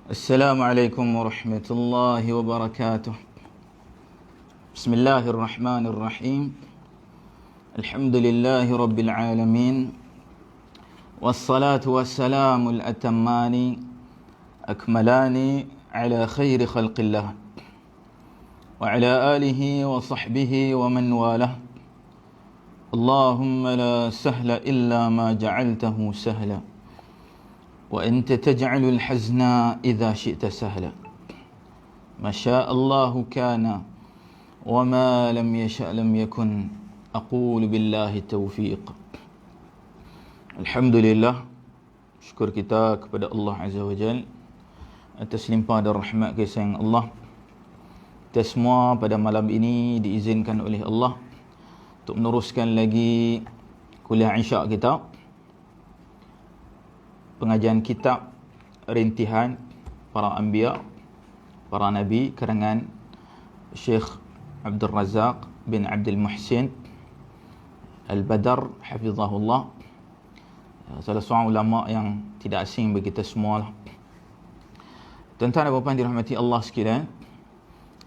السلام عليكم ورحمة الله وبركاته. بسم الله الرحمن الرحيم. الحمد لله رب العالمين، والصلاة والسلام الأتمان أكملان على خير خلق الله وعلى آله وصحبه ومن والاه. اللهم لا سهل إلا ما جعلته سهلا وأنت تجعل الحزن إذا شئت سهلا. ما شاء الله كان وما لم يشأ لم يكن. أقول بالله التوفيق. Alhamdulillah, syukur kita kepada Allah Azza wa Jal atas limpah dan rahmat kasih sayang Allah. Kita semua pada malam ini diizinkan oleh Allah untuk meneruskan lagi kuliah Isya' kita, pengajian kitab rintihan para anbiya, para nabi, karangan Syekh Abdul Razak bin Abdul Muhsin Al-Badar hafizahullah, salah seorang ulama yang tidak asing bagi kita semua lah. Tuan-tuan dan puan-puan dirahmati Allah sekalian,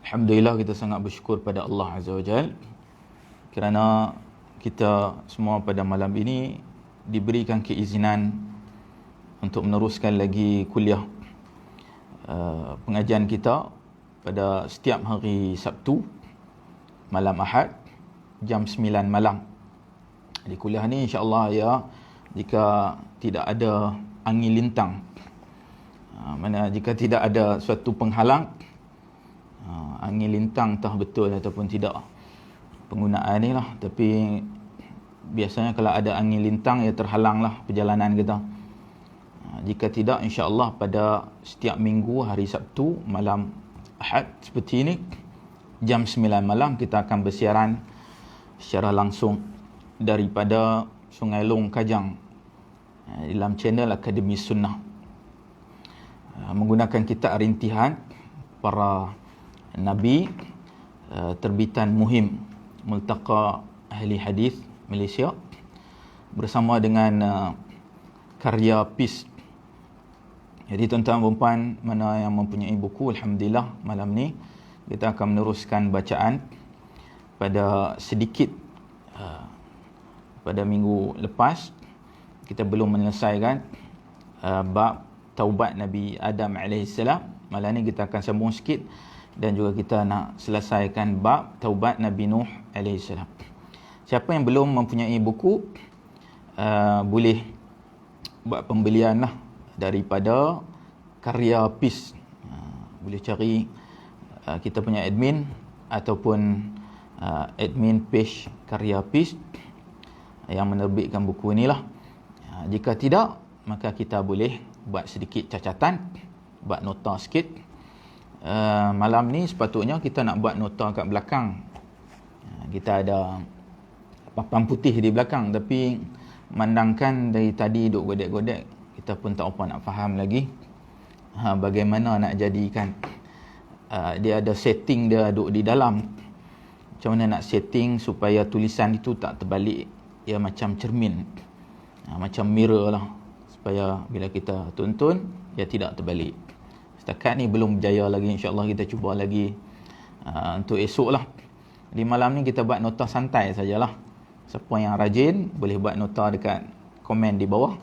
alhamdulillah kita sangat bersyukur pada Allah Azza wa Jal kerana kita semua pada malam ini diberikan keizinan untuk meneruskan lagi kuliah pengajian kita pada setiap hari Sabtu malam Ahad jam 9 malam. Di kuliah ni insya-Allah ya, jika tidak ada angin lintang, jika tidak ada suatu penghalang, angin lintang entah betul ataupun tidak penggunaan ni lah, tapi biasanya kalau ada angin lintang ya terhalanglah perjalanan kita. Jika tidak, insya-Allah pada setiap minggu hari Sabtu malam Ahad seperti ini jam 9 malam kita akan bersiaran secara langsung daripada Sungai Long Kajang dalam channel Akademi Sunnah, menggunakan kitab rintihan para nabi terbitan Muhim Multaqa Ahli Hadis Malaysia bersama dengan karya PIS. Jadi tuan-tuan dan puan mana yang mempunyai buku, alhamdulillah malam ni kita akan meneruskan bacaan pada sedikit pada minggu lepas kita belum menyelesaikan bab taubat Nabi Adam AS. Malam ni kita akan sambung sikit dan juga kita nak selesaikan bab taubat Nabi Nuh AS. Siapa yang belum mempunyai buku boleh buat pembelian lah daripada karya PIS. Boleh cari kita punya admin ataupun admin page karya PIS yang menerbitkan buku inilah. Jika tidak, maka kita boleh buat sedikit cacatan, buat nota sikit. Malam ni sepatutnya kita nak buat nota kat belakang. Kita ada papan putih di belakang, tapi mandangkan dari tadi duk godek-godek, kita pun tak apa nak faham lagi bagaimana nak jadikan. Dia ada setting dia duk di dalam. Macam mana nak setting supaya tulisan itu tak terbalik, ya macam cermin, macam mirror lah, supaya bila kita tuntun dia tidak terbalik. Setakat ni belum berjaya lagi, insya-Allah kita cuba lagi untuk esok lah. Di malam ni kita buat nota santai sajalah. Siapa yang rajin boleh buat nota dekat komen di bawah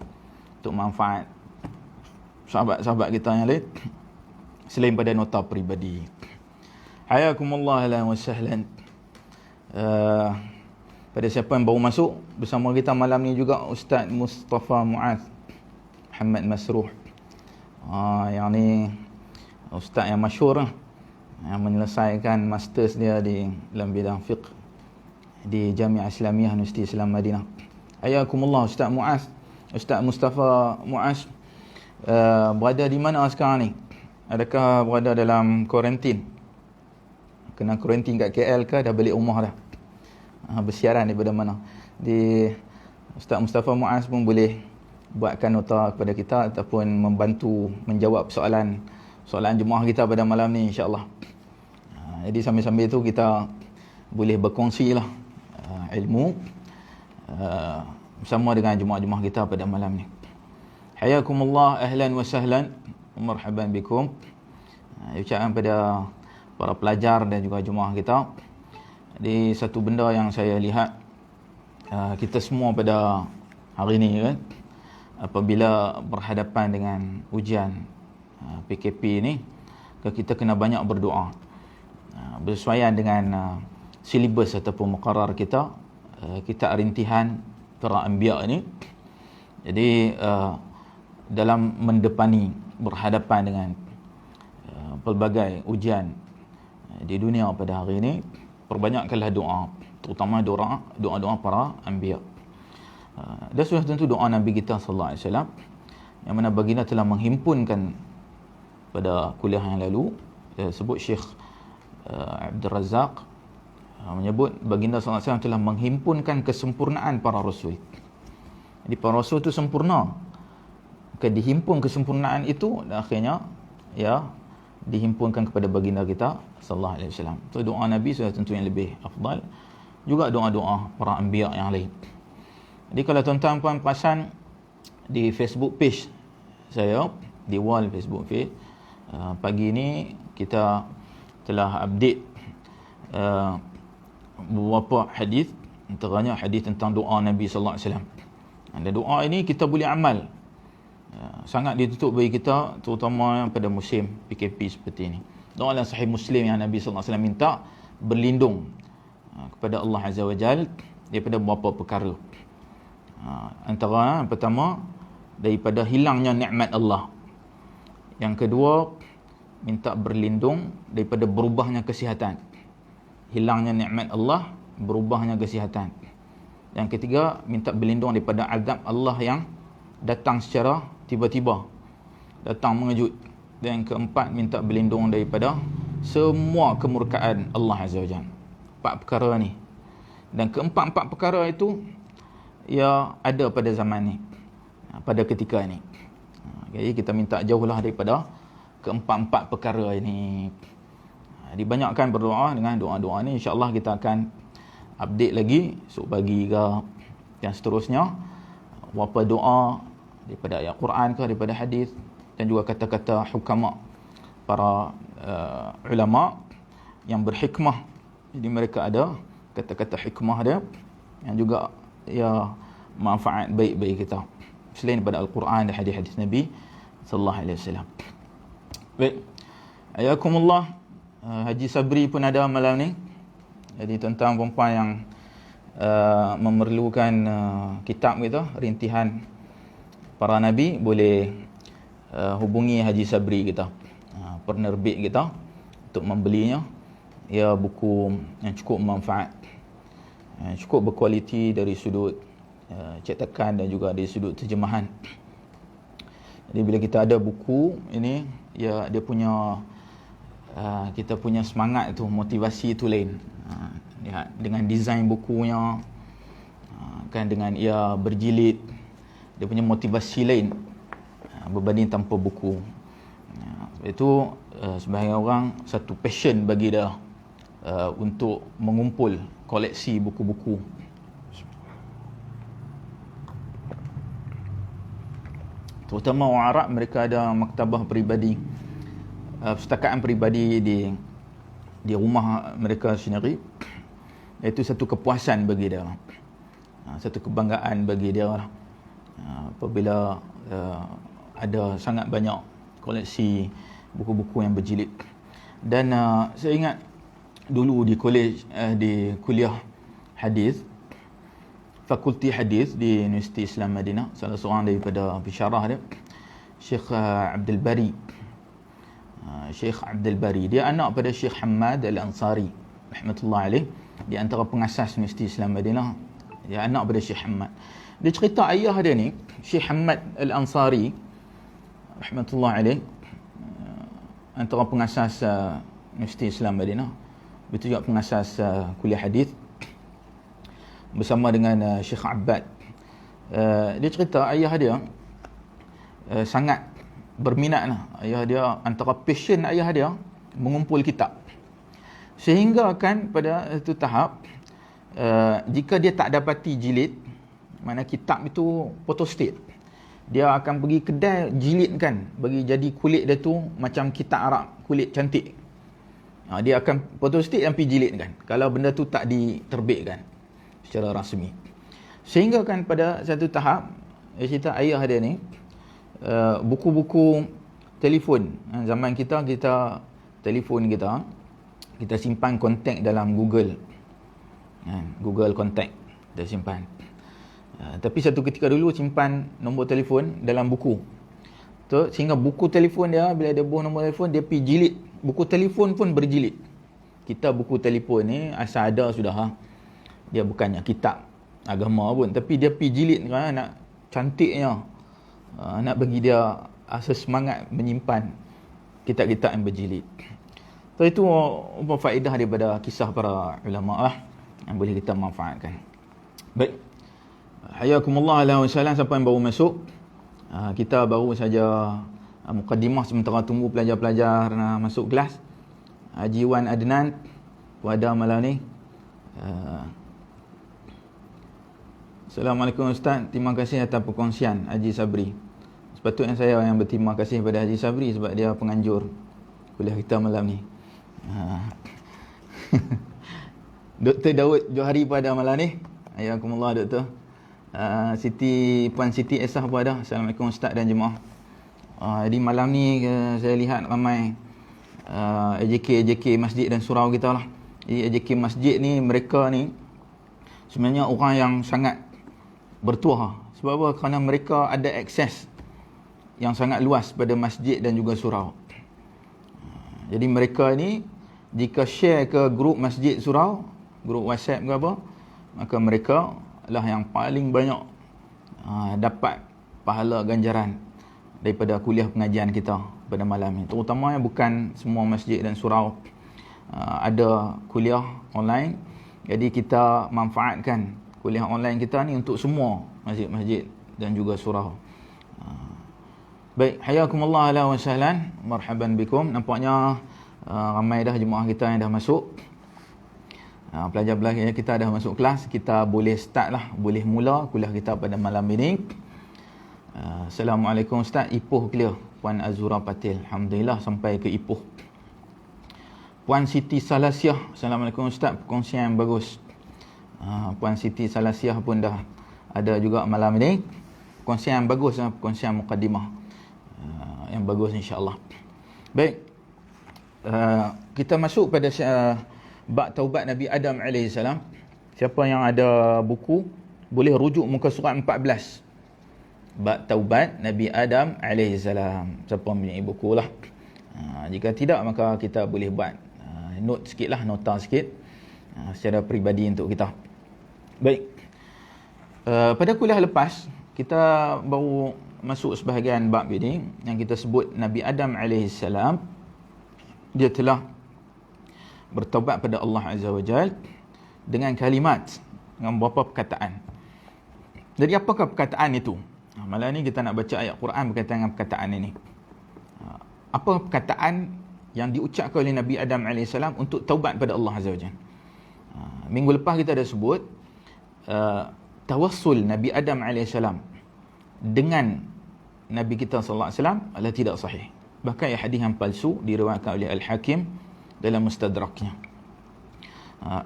untuk manfaat sahabat-sahabat kita yang lain selain pada nota peribadi. Hayakumullah ahlan wa sahlan. Pada siapa yang baru masuk, bersama kita malam ni juga Ustaz Mustafa Muaz Muhammad Masruh. Yang ni ustaz yang masyhur lah, yang menyelesaikan masters dia di dalam bidang fiqh di Jamiah Islamiyah Universiti Islam Madinah. Hayakumullah Ustaz Muaz. Ustaz Mustafa Muaz berada di mana sekarang ni? Adakah berada dalam kuarantin? Kena kuarantin kat KL ke dah balik rumah dah? Bersiaran daripada mana? Di Ustaz Mustafa Muaz pun boleh buatkan nota kepada kita ataupun membantu menjawab soalan jemaah kita pada malam ni, insya-Allah. Jadi sambil-sambil tu kita boleh berkongsi lah ilmu bersama dengan jemaah-jemaah kita pada malam ni. Hayakumullah ahlan wa sahlan marhaban bikum. Ucapkan pada para pelajar dan juga jemaah kita. Di satu benda yang saya lihat, kita semua pada hari ini kan, apabila berhadapan dengan ujian PKP ni, kita kena banyak berdoa. Bersesuaian dengan silibus ataupun muqarrar kita, kita rintihan para anbiya ni. Jadi dalam mendepani berhadapan dengan pelbagai ujian di dunia pada hari ini, perbanyakkanlah doa, terutama doa para anbiya. Dan sudah tentu doa Nabi kita sallallahu alaihi wasallam, yang mana baginda telah menghimpunkan pada kuliah yang lalu, sebut Syekh Abdul Razak menyebut baginda sallallahu alaihi wasallam telah menghimpunkan kesempurnaan para rasul. Jadi para rasul itu sempurna, dihimpun kesempurnaan itu dan akhirnya dihimpunkan kepada baginda kita sallallahu alaihi wasallam. So doa Nabi sudah tentu yang lebih afdal, juga doa-doa para anbiya yang lain. Jadi kalau tuan-tuan puan perasan di Facebook page saya, di wall Facebook page, pagi ini kita telah update beberapa hadis, antaranya hadis tentang doa Nabi sallallahu alaihi wasallam. Dan doa ini kita boleh amal, sangat ditutup bagi kita, terutama pada musim PKP seperti ini. Doa dalam Sahih Muslim yang Nabi sallallahu alaihi wasallam minta berlindung kepada Allah Azza wa Jalla daripada beberapa perkara. Antara yang pertama, daripada hilangnya nikmat Allah. Yang kedua, minta berlindung daripada berubahnya kesihatan. Hilangnya nikmat Allah, berubahnya kesihatan. Yang ketiga, minta berlindung daripada azab Allah yang datang secara tiba-tiba, datang mengejut. Dan yang keempat, minta berlindung daripada semua kemurkaan Allah Azza wa Jalla. 4 perkara ni. Dan keempat-empat perkara itu ada pada zaman ni, pada ketika ni. Jadi kita minta jauhlah daripada keempat-empat perkara ini. Dibanyakkan berdoa dengan doa-doa ni. InsyaAllah kita akan update lagi esok pagi ke dan seterusnya, berapa doa daripada ayat Quran ke, daripada hadis, dan juga kata-kata hukama, para ulama yang berhikmah. Jadi mereka ada kata-kata hikmah dia yang juga manfaat baik bagi kita, selain daripada Al-Quran dan hadis-hadis Nabi sallallahu alaihi wasallam. Baik, ayakumullah. Haji Sabri pun ada malam ni. Jadi tuan-tuan perempuan yang memerlukan kitab kita, rintihan para Nabi, boleh hubungi Haji Sabri kita, penerbit kita, untuk membelinya. Ia buku yang cukup bermanfaat, cukup berkualiti dari sudut cetakan dan juga dari sudut terjemahan. Jadi bila kita ada buku ini, dia punya kita punya semangat tu, motivasi tu lain. Lihat dengan desain bukunya, kan, dengan ia berjilid, dia punya motivasi lain berbanding tanpa buku. Itu sebahagian orang satu passion bagi dia untuk mengumpul koleksi buku-buku. Terutama orang Arab, mereka ada maktabah peribadi, perpustakaan peribadi di rumah mereka sendiri. Itu satu kepuasan bagi dia, satu kebanggaan bagi dia apabila ada sangat banyak koleksi buku-buku yang berjilid. Dan saya ingat dulu di di kuliah hadis, fakulti hadis di Universiti Islam Madinah, salah seorang daripada pensyarah dia, Syekh Abdul Bari. Syekh Abdul Bari, dia anak pada Syekh Hamad Al-Ansari rahmatullah alaih, di antara pengasas Universiti Islam Madinah. Dia anak pada Syekh Hamad. Dia cerita ayah dia ni, Syekh Hamad Al-Ansari rahmatullah alaih, antara pengasas Universiti Islam Madinah, betul juga pengasas kuliah hadis bersama dengan Syekh Abbad. Dia cerita ayah dia sangat berminat lah. Ayah dia, antara passion ayah dia mengumpul kitab, sehingga kan pada satu tahap jika dia tak dapati jilid, mana kitab itu photostat, dia akan pergi kedai jilidkan, bagi jadi kulit dia tu macam kitab Arab, kulit cantik. Dia akan photostat dan pergi jilidkan kalau benda tu tak diterbitkan secara rasmi. Sehingga kan pada satu tahap, dia cerita ayah dia ni, buku-buku telefon, zaman kita telefon kita simpan kontak dalam Google, Google kontak kita simpan. Tapi satu ketika dulu simpan nombor telefon dalam buku tu, sehingga buku telefon dia, bila dia buah nombor telefon, dia pergi jilid. Buku telefon pun berjilid. Kita buku telefon ni asal ada sudah, dia bukannya kitab agama pun, tapi dia pergi jilid kerana nak cantiknya, nak bagi dia asa semangat menyimpan kitab-kitab yang berjilid. So itu faedah daripada kisah para ulama lah, yang boleh kita manfaatkan. Baik, hayakumullah, alaihi wasallam. Siapa yang baru masuk, kita baru saja mukaddimah sementara tunggu pelajar-pelajar masuk kelas. Haji Wan Adnan pada malam ni. Assalamualaikum Ustaz, terima kasih atas perkongsian Haji Sabri. Sepatutnya saya yang berterima kasih kepada Haji Sabri sebab dia penganjur kuliah kita malam ni. Dr. Daud Johari pada malam ni. Hayakumullah Doktor. Puan Siti Esah pun ada. Assalamualaikum Ustaz dan jemaah. Jadi malam ni saya lihat ramai AJK masjid dan surau kita lah. Jadi AJK masjid ni, mereka ni sebenarnya orang yang sangat bertuah. Sebab apa? Kerana mereka ada akses yang sangat luas pada masjid dan juga surau. Jadi mereka ni jika share ke grup masjid surau, grup WhatsApp ke apa, maka mereka lah yang paling banyak dapat pahala ganjaran daripada kuliah pengajian kita pada malam ini. Terutamanya bukan semua masjid dan surau ada kuliah online. Jadi kita manfaatkan kuliah online kita ni untuk semua masjid-masjid dan juga surau. Baik, hayakumullah, ahlan wa sahlan, marhaban bikum. Nampaknya ramai dah jemaah kita yang dah masuk. Pelajar-pelajar kita dah masuk kelas. Kita boleh start lah, boleh mula kuliah kita pada malam ini. Assalamualaikum Ustaz, Ipoh clear. Puan Azura Patil, alhamdulillah sampai ke Ipoh. Puan Siti Salasiah, Assalamualaikum Ustaz, perkongsian yang bagus. Puan Siti Salasiah pun dah ada juga malam ini. Perkongsian yang bagus, perkongsian mukaddimah yang bagus insya-Allah. Baik, kita masuk pada bab taubat Nabi Adam AS. Siapa yang ada buku boleh rujuk muka surat 14. Bab taubat Nabi Adam AS. Siapa mempunyai buku lah. Jika tidak, maka kita boleh buat note sikit lah, nota sikit secara peribadi untuk kita. Baik, pada kuliah lepas kita baru masuk sebahagian bab ini yang kita sebut Nabi Adam AS, dia telah bertaubat pada Allah Azza wa Jal dengan kalimat, dengan beberapa perkataan. Jadi apakah perkataan itu? Malam ni kita nak baca ayat Quran berkaitan dengan perkataan ini. Apa perkataan yang diucapkan oleh Nabi Adam AS untuk taubat pada Allah Azza wa Jal? Minggu lepas kita dah sebut tawassul Nabi Adam AS dengan Nabi kita sallallahu alaihi wasallam adalah tidak sahih. Bahkan hadis yang palsu diriwayatkan oleh Al-Hakim dalam Mustadraknya.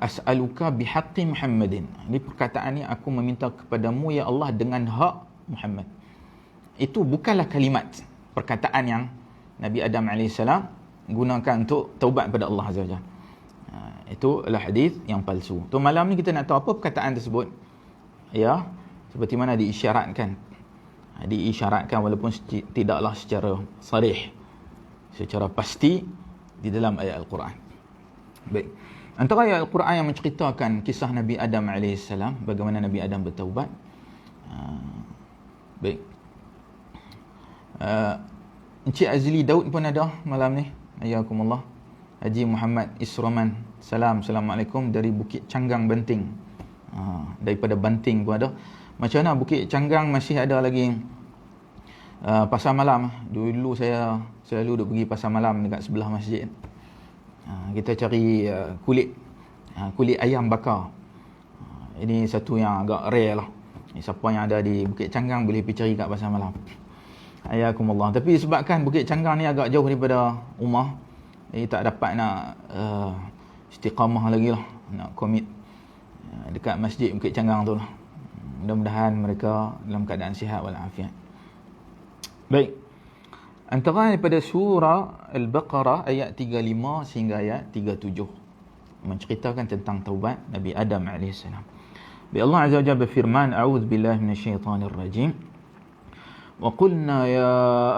As'aluka bihaqqi Muhammadin. Ini perkataan ni, aku meminta kepadamu ya Allah dengan hak Muhammad. Itu bukanlah kalimat perkataan yang Nabi Adam AS gunakan untuk taubat pada Allah Azza wa Jalla. Itu adalah hadis yang palsu. So malam ni kita nak tahu apa perkataan tersebut. Ya, seperti mana diisyaratkan walaupun tidaklah secara sarih, secara pasti di dalam ayat Al-Quran. Baik, antara ayat Al-Quran yang menceritakan kisah Nabi Adam AS, bagaimana Nabi Adam bertaubat. Baik, Encik Azli Daud pun ada malam ni. Ayakumullah. Haji Muhammad Isroman, Assalamualaikum dari Bukit Canggang Banting. Daripada Banting pun ada. Macam mana Bukit Canggang masih ada lagi pasar malam? Dulu saya selalu duk pergi pasar malam dekat sebelah masjid. Kita cari kulit ayam bakar. Ini satu yang agak rare lah. Siapa yang ada di Bukit Canggang boleh pergi cari kat pasar malam. Ayakumullah. Tapi sebabkan Bukit Canggang ni agak jauh daripada rumah, tak dapat nak istiqamah lagi lah, nak komit dekat masjid Bukit Canggang tu lah. Mudah-mudahan mereka dalam keadaan sihat walafiat. Baik. Antara daripada surah Al-Baqarah ayat 35 sehingga ayat 37 menceritakan tentang taubat Nabi Adam AS. Allah Azza wa Jalla berfirman, a'udzu billahi minasyaitonir rajim. Wa qulna ya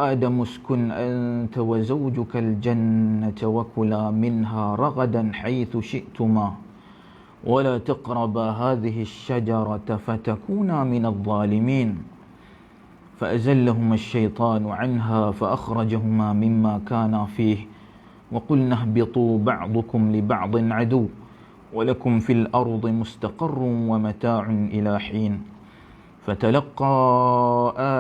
Adam uskun anta wa zawjukal jannata wa kula minha ragadan haitsu syi'tuma wa la taqraba hadhihi asy-syajarata fatakuna minadh dhalimin. فأزلهما الشيطان عنها فأخرجهما مما كانا فيه وقلنا اهبطوا بعضكم لبعض عدو ولكم في الأرض مستقر ومتاع إلى حين فتلقى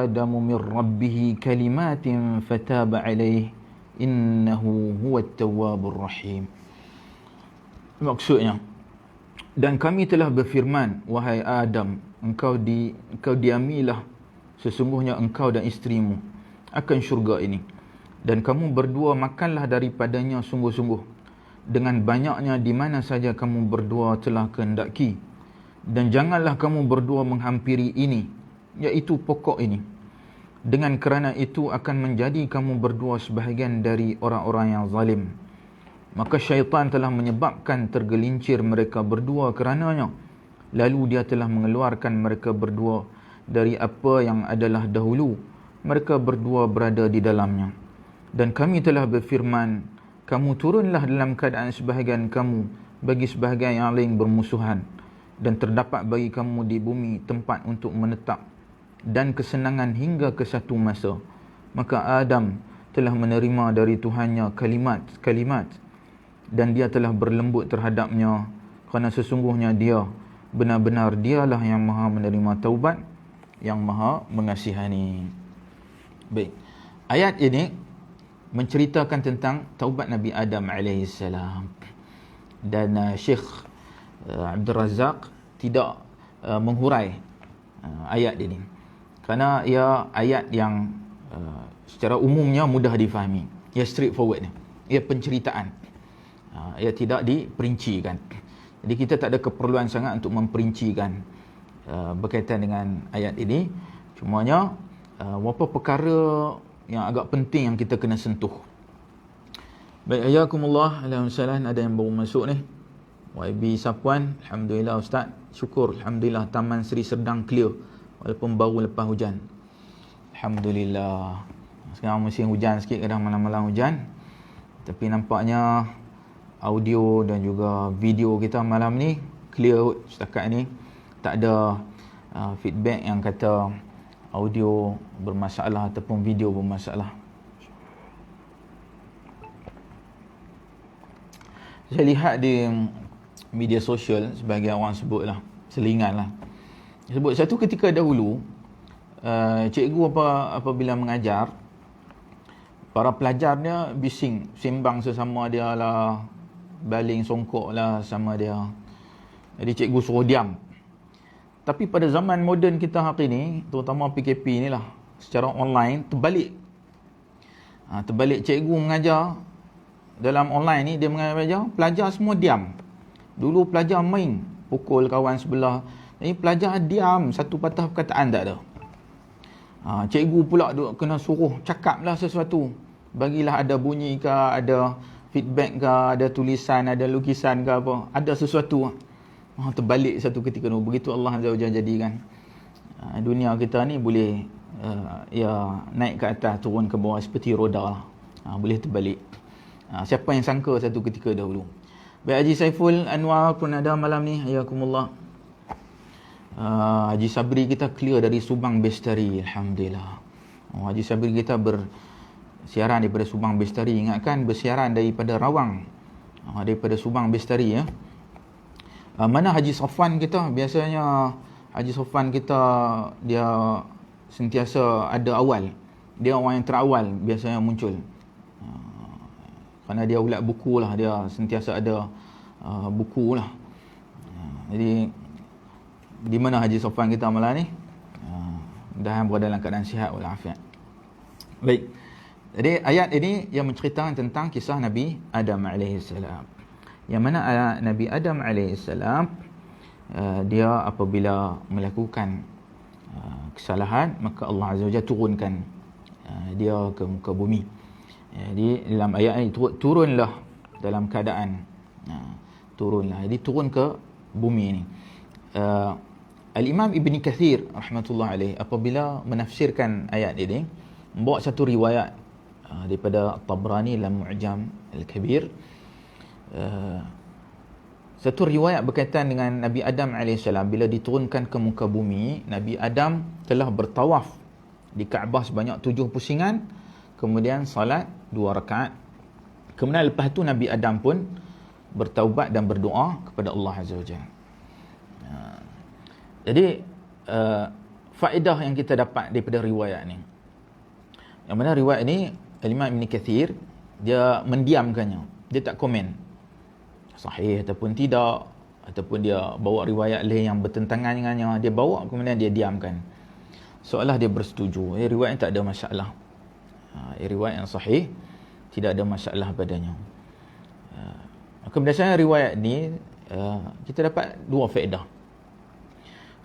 آدم من ربه كلمات فتاب عليه إنه هو التواب الرحيم. Maksudnya, dan kami telah berfirman, wahai Adam, engkau diamilah sesungguhnya engkau dan isterimu akan syurga ini, dan kamu berdua makanlah daripadanya sungguh-sungguh dengan banyaknya di mana saja kamu berdua telah kehendaki, dan janganlah kamu berdua menghampiri ini, iaitu pokok ini, dengan kerana itu akan menjadi kamu berdua sebahagian dari orang-orang yang zalim. Maka syaitan telah menyebabkan tergelincir mereka berdua kerananya, lalu dia telah mengeluarkan mereka berdua dari apa yang adalah dahulu mereka berdua berada di dalamnya. Dan kami telah berfirman, kamu turunlah dalam keadaan sebahagian kamu bagi sebahagian yang lain bermusuhan, dan terdapat bagi kamu di bumi tempat untuk menetap dan kesenangan hingga ke satu masa. Maka Adam telah menerima dari Tuhannya kalimat-kalimat, dan dia telah berlembut terhadapnya, kerana sesungguhnya dia benar-benar dialah yang maha menerima taubat, yang maha mengasihani. Baik. Ayat ini menceritakan tentang taubat Nabi Adam AS. Dan Syekh Abdul Razak tidak menghurai ayat ini, kerana ia ayat yang secara umumnya mudah difahami. Ia straightforward ni. Ia penceritaan. Ia tidak diperincikan. Jadi kita tak ada keperluan sangat untuk memperincikan berkaitan dengan ayat ini. Cumanya beberapa perkara yang agak penting yang kita kena sentuh. Baik, ayakumullah. Alhamdulillah, ada yang baru masuk ni. YB Sapuan, alhamdulillah Ustaz. Syukur, alhamdulillah Taman Seri Serdang clear walaupun baru lepas hujan. Alhamdulillah. Sekarang musim hujan sikit, kadang malam-malam hujan. Tapi nampaknya audio dan juga video kita malam ni clear setakat ni. Tak ada feedback yang kata audio bermasalah ataupun video bermasalah. Saya lihat di media sosial, sebagai orang sebutlah, selinganlah, sebut satu ketika dahulu cikgu apabila mengajar, para pelajarnya bising, sembang sesama dia lah, baling songkok lah sama dia. Jadi cikgu suruh diam. Tapi pada zaman moden kita hari ni, terutama PKP ni lah, secara online, terbalik. Terbalik, cikgu mengajar dalam online ni, dia mengajar, pelajar semua diam. Dulu pelajar main, pukul kawan sebelah. Ini pelajar diam, satu patah perkataan tak ada. Cikgu pula kena suruh cakaplah sesuatu. Bagilah ada bunyi ke, ada feedback ke, ada tulisan, ada lukisan ke apa. Ada sesuatu. Terbalik satu ketika tu. Begitu Allah Azza wa Jalla jadikan dunia kita ni boleh naik ke atas, turun ke bawah seperti roda lah. Boleh terbalik. Siapa yang sangka satu ketika dahulu. Baik, Haji Saiful Anwar pun ada malam ni, hayakumullah. Haji Sabri kita clear dari Subang Bestari, alhamdulillah. Haji Sabri kita bersiaran daripada Subang Bestari. Ingatkan bersiaran daripada Rawang, daripada Subang Bestari ya. Mana Haji Sofwan kita? Biasanya Haji Sofwan kita dia sentiasa ada awal. Dia orang yang terawal biasanya muncul. Kerana dia ulat buku lah, dia sentiasa ada buku lah. Jadi di mana Haji Sofwan kita malam ni? Mudah-mudahan berada dalam keadaan sihat walafiat. Baik. Jadi ayat ini yang menceritakan tentang kisah Nabi Adam AS. Yang mana Nabi Adam AS, dia apabila melakukan kesalahan, maka Allah Azza wa Jalla turunkan dia ke muka bumi. Jadi dalam ayat ini turunlah dalam keadaan turunlah. Jadi turun ke bumi ini. Al-Imam Ibn Kathir rahmatullah alaih apabila menafsirkan ayat ini membawa satu riwayat daripada Tabrani dalam Mu'jam Al-Kabir. Satu riwayat berkaitan dengan Nabi Adam AS bila diturunkan ke muka bumi. Nabi Adam telah bertawaf di Kaabah sebanyak 7 pusingan, kemudian salat 2 rakaat. Kemudian lepas tu Nabi Adam pun bertaubat dan berdoa kepada Allah Azza wa Jalla. Jadi faedah yang kita dapat daripada riwayat ni, yang mana riwayat ni Imam Ibn Kathir dia mendiamkannya, dia tak komen sahih ataupun tidak, ataupun dia bawa riwayat lain yang bertentangan dengannya, dia bawa kemudian dia diamkan seolah dia bersetuju. Riwayat ni tak ada masalah, riwayat yang sahih, tidak ada masalah padanya. Maka berdasarkan riwayat ni kita dapat 2 faedah.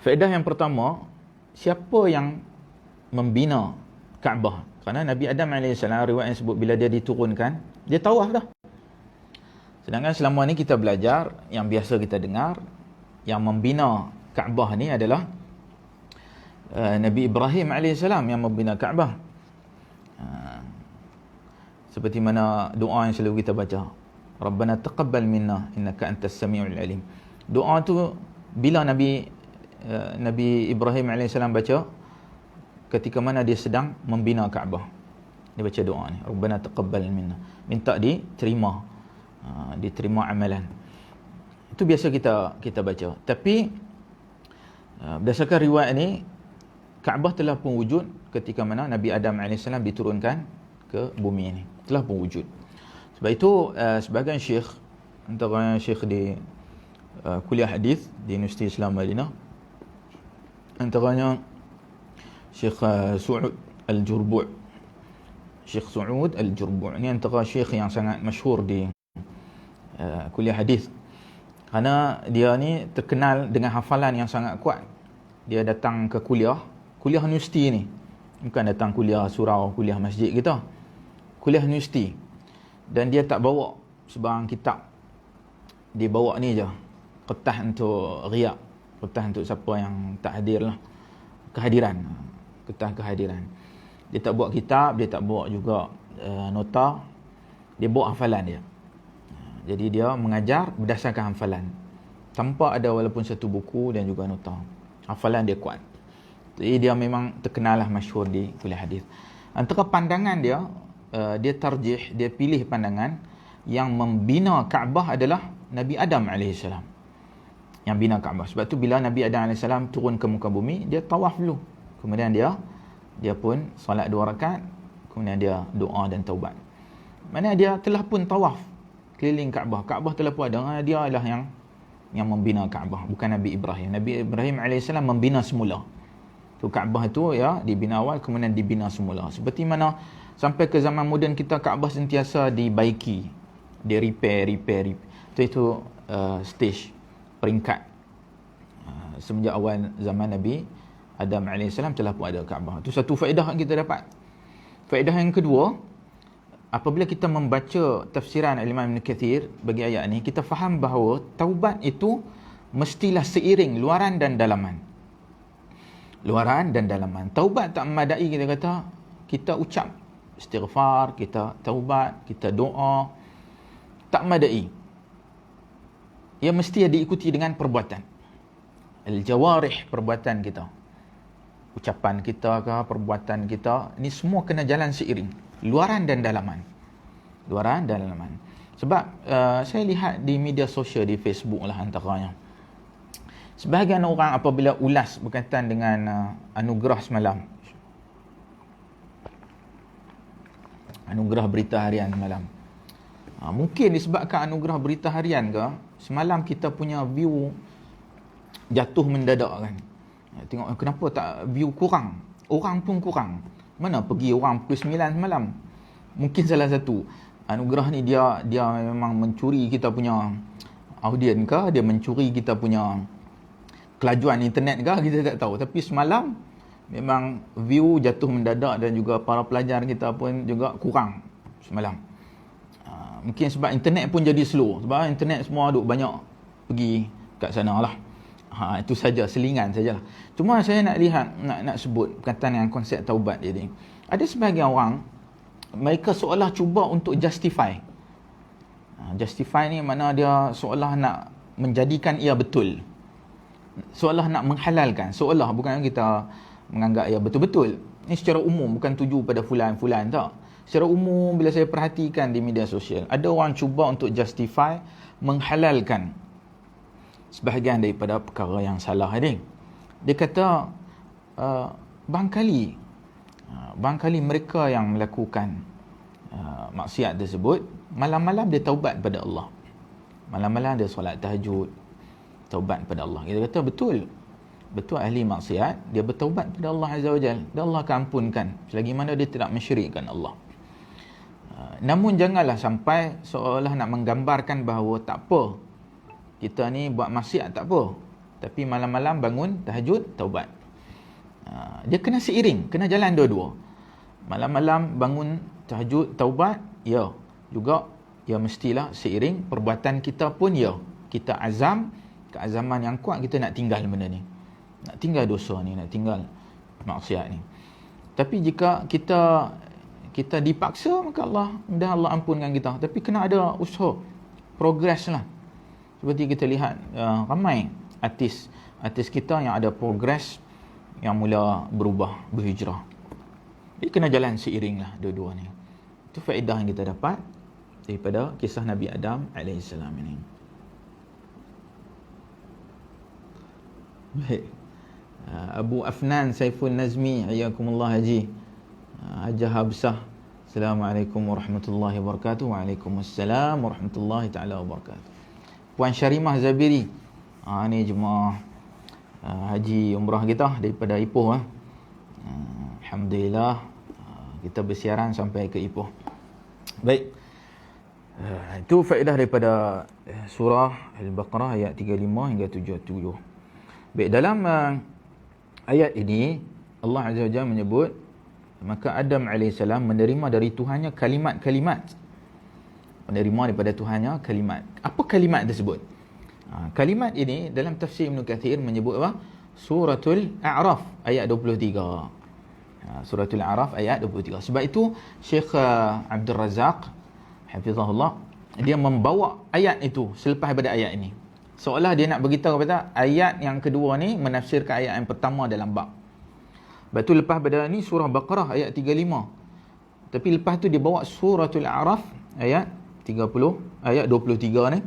Faedah yang pertama, siapa yang membina Kaabah? Kerana Nabi Adam AS, riwayat yang sebut bila dia diturunkan, dia tawaf dah. Sedangkan selama ni kita belajar, yang biasa kita dengar, yang membina Kaabah ni adalah Nabi Ibrahim AS yang membina Kaabah. Seperti mana doa yang selalu kita baca, Rabbana taqabbal minna innaka antas samiul alim. Doa tu bila Nabi Ibrahim AS baca ketika mana dia sedang membina Kaabah, dia baca doa ni, Rabbana taqabbal minna, minta diterima amalan. Itu biasa kita baca. Tapi berdasarkan riwayat ni, Kaabah telah pun wujud ketika mana Nabi Adam AS diturunkan ke bumi ini, telah pun wujud. Sebab itu sebahagian syekh, antara syekh di kuliah hadis di Universiti Islam Madinah, antaranya Syekh Su'ud Al-Jurbu'. Syekh Su'ud Al-Jurbu' ni antara syekh yang sangat masyhur di kuliah hadis. Kerana dia ni terkenal dengan hafalan yang sangat kuat. Dia datang ke kuliah universiti ni. Bukan datang kuliah surau, kuliah masjid kita. Kuliah universiti. Dan dia tak bawa sebarang kitab. Dia bawa ni je, kertas untuk riak, kertas untuk siapa yang tak hadir lah, kehadiran, kertas kehadiran. Dia tak bawa kitab, dia tak bawa juga nota, dia bawa hafalan dia. Jadi dia mengajar berdasarkan hafalan, tanpa ada walaupun satu buku dan juga nota. Hafalan dia kuat. Jadi dia memang terkenal lah, masyhur di kuliah hadis. Antara pandangan dia, dia tarjih, dia pilih pandangan yang membina Kaabah adalah Nabi Adam AS yang bina Kaabah. Sebab tu bila Nabi Adam AS turun ke muka bumi, dia tawaf dulu. Kemudian dia pun salat 2 rakaat, kemudian dia doa dan taubat. Maksudnya dia telah pun tawaf keliling Kaabah. Kaabah telah pun ada. Dia adalah yang membina Kaabah, bukan Nabi Ibrahim. Nabi Ibrahim AS membina semula. Tu Kaabah tu ya dibina awal, kemudian dibina semula. Seperti mana sampai ke zaman moden kita, Kaabah sentiasa dibaiki, dia repair. Itu stage, peringkat. Semenjak awal zaman Nabi Adam AS telah pun ada Kaabah. Itu satu faedah yang kita dapat. Faedah yang kedua, apabila kita membaca tafsiran Imam Ibn Kathir bagi ayat ni, kita faham bahawa taubat itu mestilah seiring luaran dan dalaman. Luaran dan dalaman. Taubat tak memadai kita kata kita ucap istighfar, kita taubat, kita doa, tak memadai. Ia mesti diikuti dengan perbuatan. Al-jawarih, perbuatan kita. Ucapan kita ke, perbuatan kita, ni semua kena jalan seiring. Luaran dan dalaman. Luaran dan dalaman. Sebab saya lihat di media sosial, di Facebook lah antaranya, sebahagian orang apabila ulas berkaitan dengan anugerah semalam, anugerah berita harian semalam, mungkin disebabkan anugerah berita harian ke, semalam kita punya view jatuh mendadak kan. Tengok kenapa tak view kurang. orang pun kurang. Mana pergi orang pukul 9 malam? Mungkin salah satu anugerah ni dia memang mencuri kita punya audien ke, dia mencuri kita punya kelajuan internet ke, kita tak tahu. Tapi semalam memang view jatuh mendadak dan juga para pelajar kita pun juga kurang semalam. Mungkin sebab internet pun jadi slow. Sebab internet semua duk banyak pergi kat sana lah. Itu saja, selingan sajalah. Cuma saya nak lihat, nak sebut berkaitan dengan konsep taubat ini. Ada sebahagian orang, mereka seolah cuba untuk justify. Justify ni makna dia seolah nak menjadikan ia betul. Seolah nak menghalalkan. Seolah, bukan kita menganggap ia betul-betul. Ini secara umum, bukan tuju pada fulan-fulan, tak. Secara umum, bila saya perhatikan di media sosial, ada orang cuba untuk justify, menghalalkan sebahagian daripada perkara yang salah ini. Dia kata barangkali mereka yang melakukan maksiat tersebut, malam-malam dia taubat pada Allah. Malam-malam dia solat tahajud, taubat pada Allah. Kita kata betul ahli maksiat, dia bertaubat pada Allah Azza wa Jalla, dan Allah akan ampunkan selagi mana dia tidak mensyirikkan Allah. Namun janganlah sampai seolah nak menggambarkan bahawa tak apa, kita ni buat maksiat tak apa, tapi malam-malam bangun tahajud, taubat. Dia kena seiring, kena jalan dua-dua. Malam-malam bangun tahajud, taubat, ya. Juga ya mestilah seiring perbuatan kita pun, ya. Kita azam, keazaman yang kuat kita nak tinggal benda ni. Nak tinggal dosa ni, nak tinggal maksiat ni. Tapi jika kita dipaksa, maka Allah ampunkan kita. Tapi kena ada usaha, progress lah. Seperti kita lihat ramai artis kita yang ada progress, yang mula berubah, berhijrah. Jadi kena jalan seiring lah dua-dua ni. Itu faedah yang kita dapat daripada kisah Nabi Adam AS ini. Baik. Abu Afnan Saiful Nazmi, ayakumullah Haji. Hajah Habsah, Assalamualaikum warahmatullahi wabarakatuh. Waalaikumsalam warahmatullahi ta'ala wabarakatuh. Puan Syarimah Zabiri, ni jemaah haji umrah kita daripada Ipoh. Alhamdulillah, kita bersiaran sampai ke Ipoh. Baik, itu faedah daripada surah Al-Baqarah ayat 35 hingga 77. Baik, dalam ayat ini Allah Azza wa Jalla menyebut, maka Adam AS menerima dari Tuhannya kalimat-kalimat. Menerima daripada Tuhannya kalimat. Apa kalimat tersebut? Kalimat ini dalam tafsir Ibn Kathir menyebut apa? Suratul A'raf ayat 23. Suratul A'raf ayat 23. Sebab itu Syekh Abdul Razak hafizahullah, dia membawa ayat itu selepas daripada ayat ini. Seolah dia nak beritahu kepada ayat yang kedua ni menafsirkan ayat yang pertama dalam bab. Lepas tu lepas pada ni surah Baqarah ayat 35. Tapi lepas tu dia bawa suratul A'raf ayat 30, ayat 23 ni.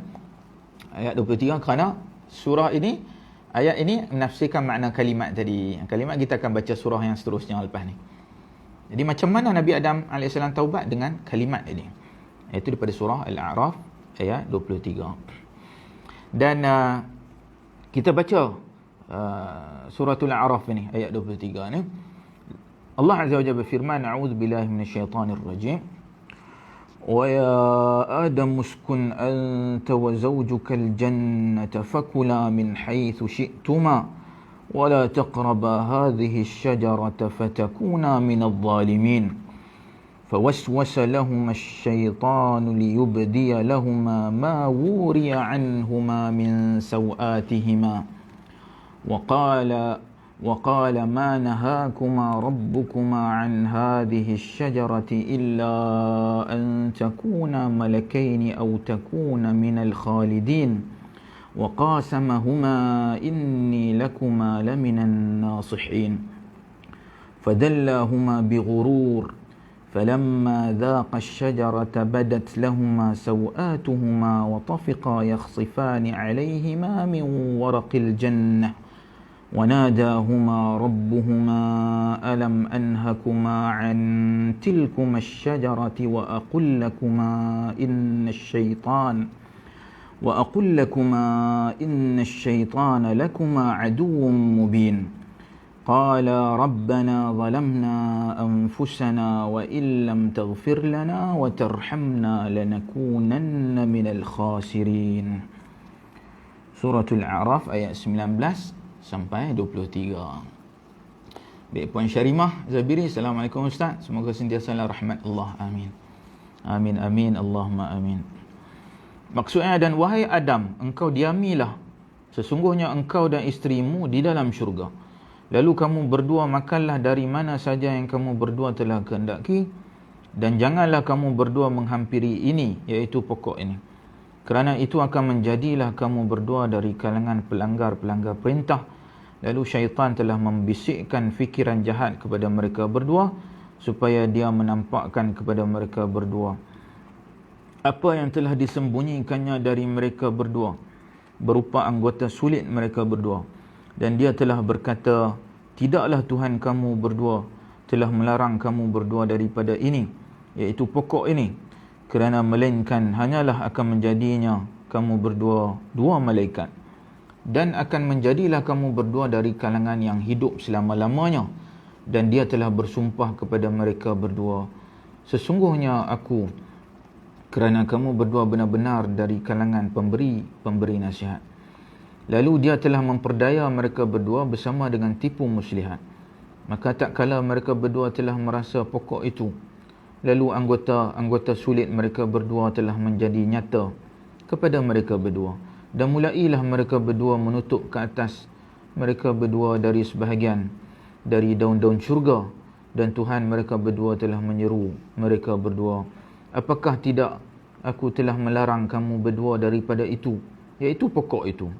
Ayat 23 kerana surah ini, ayat ini menafsirkan makna kalimat tadi. Kalimat kita akan baca surah yang seterusnya lepas ni. Jadi macam mana Nabi Adam AS taubat dengan kalimat ini? Itu daripada surah Al-A'raf ayat 23. Dan kita baca suratul A'raf ini ayat 23 ni. Allah Azza wa Jalla berfirman, a'udzubillahi minasyaitonir rajim. وَيَا آدَمُ اسْكُنْ أَنْتَ وَزَوْجُكَ الْجَنَّةَ فَكُلَا مِنْ حَيْثُ شِئْتُمَا وَلَا تَقْرَبَا هَذِهِ الشَّجَرَةَ فَتَكُونَا مِنَ الظَّالِمِينَ فَوَسْوَسَ لَهُمَا الشَّيْطَانُ لِيُبْدِيَ لَهُمَا مَا وُورِيَ عَنْهُمَا مِنْ سَوْآتِهِمَا وقال ما نهاكما ربكما عن هذه الشجرة إلا أن تكونا ملكين أو تكونا من الخالدين وقاسمهما إني لكما لمن الناصحين فدلاهما بغرور فلما ذاقا الشجرة بدت لهما سوآتهما وطفقا يخصفان عليهما من ورق الجنة وناداهما ربهما ألم أنهكما عن تلكما الشجرة وأقل لكما إن الشيطان لكما عدو مبين qala rabbana zalamna anfusana wa illam taghfir lana wa tarhamna lanakunanna minal khasirin. Suratul A'raf ayat 19 sampai 23. Baik, Puan Syarimah Zabiri, Assalamualaikum Ustaz. Semoga sentiasa rahmat Allah. Amin. Amin, amin, Allahumma amin. Maksudnya, dan wahai Adam, engkau diamilah. Sesungguhnya engkau dan isterimu di dalam syurga. Lalu kamu berdua makanlah dari mana saja yang kamu berdua telah kehendaki. Dan janganlah kamu berdua menghampiri ini, iaitu pokok ini. Kerana itu akan menjadilah kamu berdua dari kalangan pelanggar-pelanggar perintah. Lalu syaitan telah membisikkan fikiran jahat kepada mereka berdua, supaya dia menampakkan kepada mereka berdua apa yang telah disembunyikannya dari mereka berdua, berupa anggota sulit mereka berdua. Dan dia telah berkata, tidaklah Tuhan kamu berdua telah melarang kamu berdua daripada ini, iaitu pokok ini, kerana melainkan hanyalah akan menjadinya kamu berdua dua malaikat, dan akan menjadilah kamu berdua dari kalangan yang hidup selama-lamanya. Dan dia telah bersumpah kepada mereka berdua, sesungguhnya aku, kerana kamu berdua benar-benar dari kalangan pemberi nasihat. Lalu dia telah memperdaya mereka berdua bersama dengan tipu muslihat. Maka tak kala mereka berdua telah merasa pokok itu, lalu anggota sulit mereka berdua telah menjadi nyata kepada mereka berdua. Dan mulailah mereka berdua menutup ke atas mereka berdua dari sebahagian dari daun-daun syurga. Dan Tuhan mereka berdua telah menyeru mereka berdua, apakah tidak aku telah melarang kamu berdua daripada itu, iaitu pokok itu.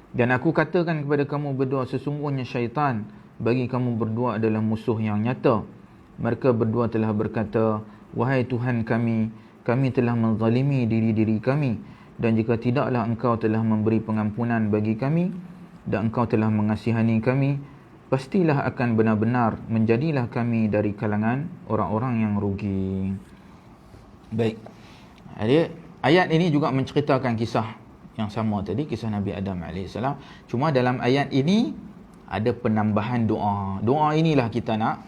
Dan aku katakan kepada kamu berdua, sesungguhnya syaitan bagi kamu berdua adalah musuh yang nyata. Mereka berdua telah berkata, wahai Tuhan kami, kami telah menzalimi diri-diri kami. Dan jika tidaklah engkau telah memberi pengampunan bagi kami, dan engkau telah mengasihani kami, pastilah akan benar-benar menjadilah kami dari kalangan orang-orang yang rugi. Baik. Jadi, ayat ini juga menceritakan kisah yang sama tadi, kisah Nabi Adam AS. Cuma dalam ayat ini ada penambahan doa. Doa inilah kita nak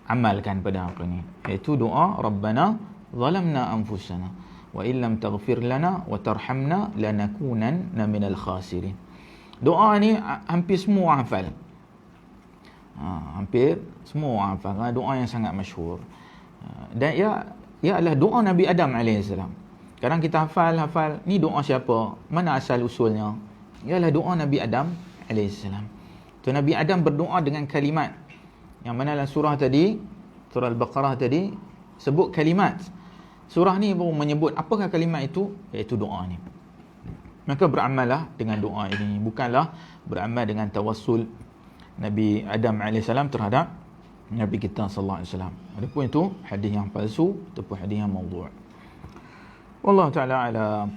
amalkan pada hari ini, iaitu doa Rabbana zalamna anfusana wa illam taghfir lana wa tarhamna lanakunanna minal khasirin. Doa ni hampir semua hafal. Hampir semua hafal. Doa yang sangat masyhur. Dan ia adalah doa Nabi Adam AS. Sekarang kita hafal ni doa siapa? Mana asal usulnya? Ia adalah doa Nabi Adam AS. Tu Nabi Adam berdoa dengan kalimat yang mana dalam surah tadi, surah Al-Baqarah tadi sebut kalimat. Surah ni baru menyebut apakah kalimat itu, iaitu doa ni. Maka beramallah dengan doa ini, bukanlah beramal dengan tawassul Nabi Adam AS terhadap Nabi kita sallallahu alaihi wasallam. Adapun itu hadis yang palsu ataupun hadis yang maudhu'. Wallahu taala alam.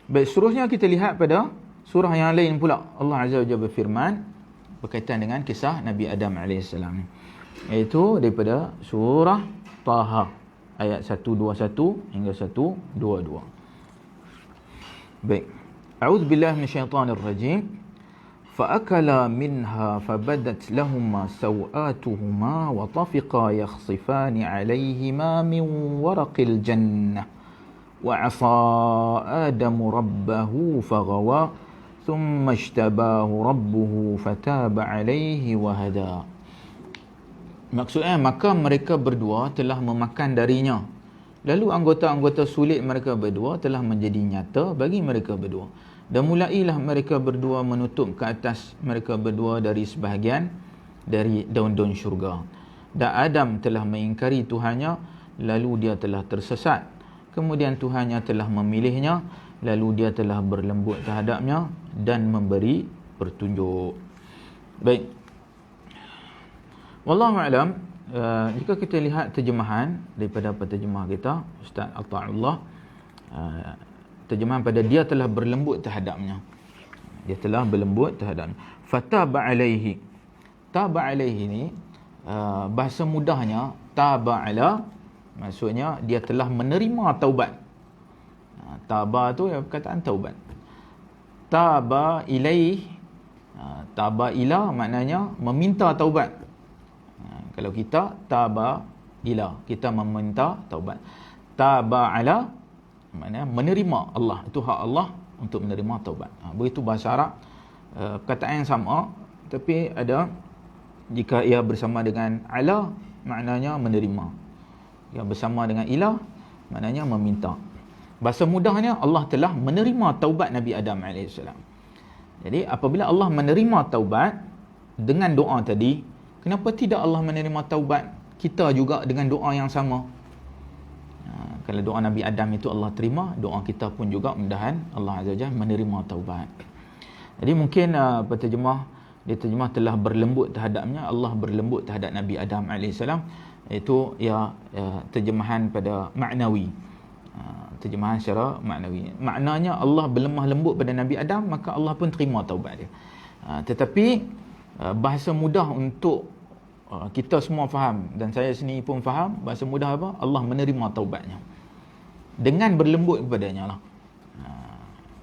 Baik, seterusnya kita lihat pada surah yang lain pula. Allah Azza wa Jalla berfirman berkaitan dengan kisah Nabi Adam AS, iaitu daripada surah Taha ayat 121 hingga 122. Baik. A'udzubillahi minasyaitonir rajim. فأكلا منها فبدت لهما سوآتهما وطفقا يخصفان عليهما من ورق الجنة وعصى آدم ربه فغوى ثم اجتباه ربه فتاب عليه وهدى. Maksudnya, maka mereka berdua telah memakan darinya, lalu anggota-anggota sulit mereka berdua telah menjadi nyata bagi mereka berdua. Dan mulailah mereka berdua menutup ke atas mereka berdua dari sebahagian dari daun-daun syurga. Dan Adam telah mengingkari Tuhannya, lalu dia telah tersesat. Kemudian Tuhannya telah memilihnya, lalu dia telah berlembut terhadapnya dan memberi petunjuk. Baik. Wallahu a'lam. Jika kita lihat terjemahan daripada penterjemah kita, Ustaz Ata'ullah, terjemahan pada dia telah berlembut terhadapnya. Dia telah berlembut terhadapnya. Fataba alaihi. Taba alaihi ni bahasa mudahnya taba ala, maksudnya dia telah menerima taubat. Taba tu perkataan taubat. Taba ilaih, Taba ila maknanya meminta taubat. Kalau kita taba ila, kita meminta taubat. Taba ala maknanya menerima Allah. Itu hak Allah untuk menerima taubat. Begitu bahasa Arab, perkataan yang sama, tapi ada jika ia bersama dengan ala maknanya menerima. Ia bersama dengan ila maknanya meminta. Bahasa mudahnya Allah telah menerima taubat Nabi Adam AS. Jadi apabila Allah menerima taubat dengan doa tadi, kenapa tidak Allah menerima taubat kita juga dengan doa yang sama? Kalau doa Nabi Adam itu Allah terima, doa kita pun juga mudahan Allah Azza wa Jalla menerima taubat. Jadi mungkin penterjemah, dia terjemah telah berlembut terhadapnya, Allah berlembut terhadap Nabi Adam AS. Itu terjemahan pada maknawi. Terjemahan secara maknawi. Maknanya Allah berlemah lembut pada Nabi Adam, maka Allah pun terima taubat dia. Tetapi bahasa mudah untuk kita semua faham, dan saya sendiri pun faham, bahasa mudah apa? Allah menerima taubatnya dengan berlembut kepadanya lah.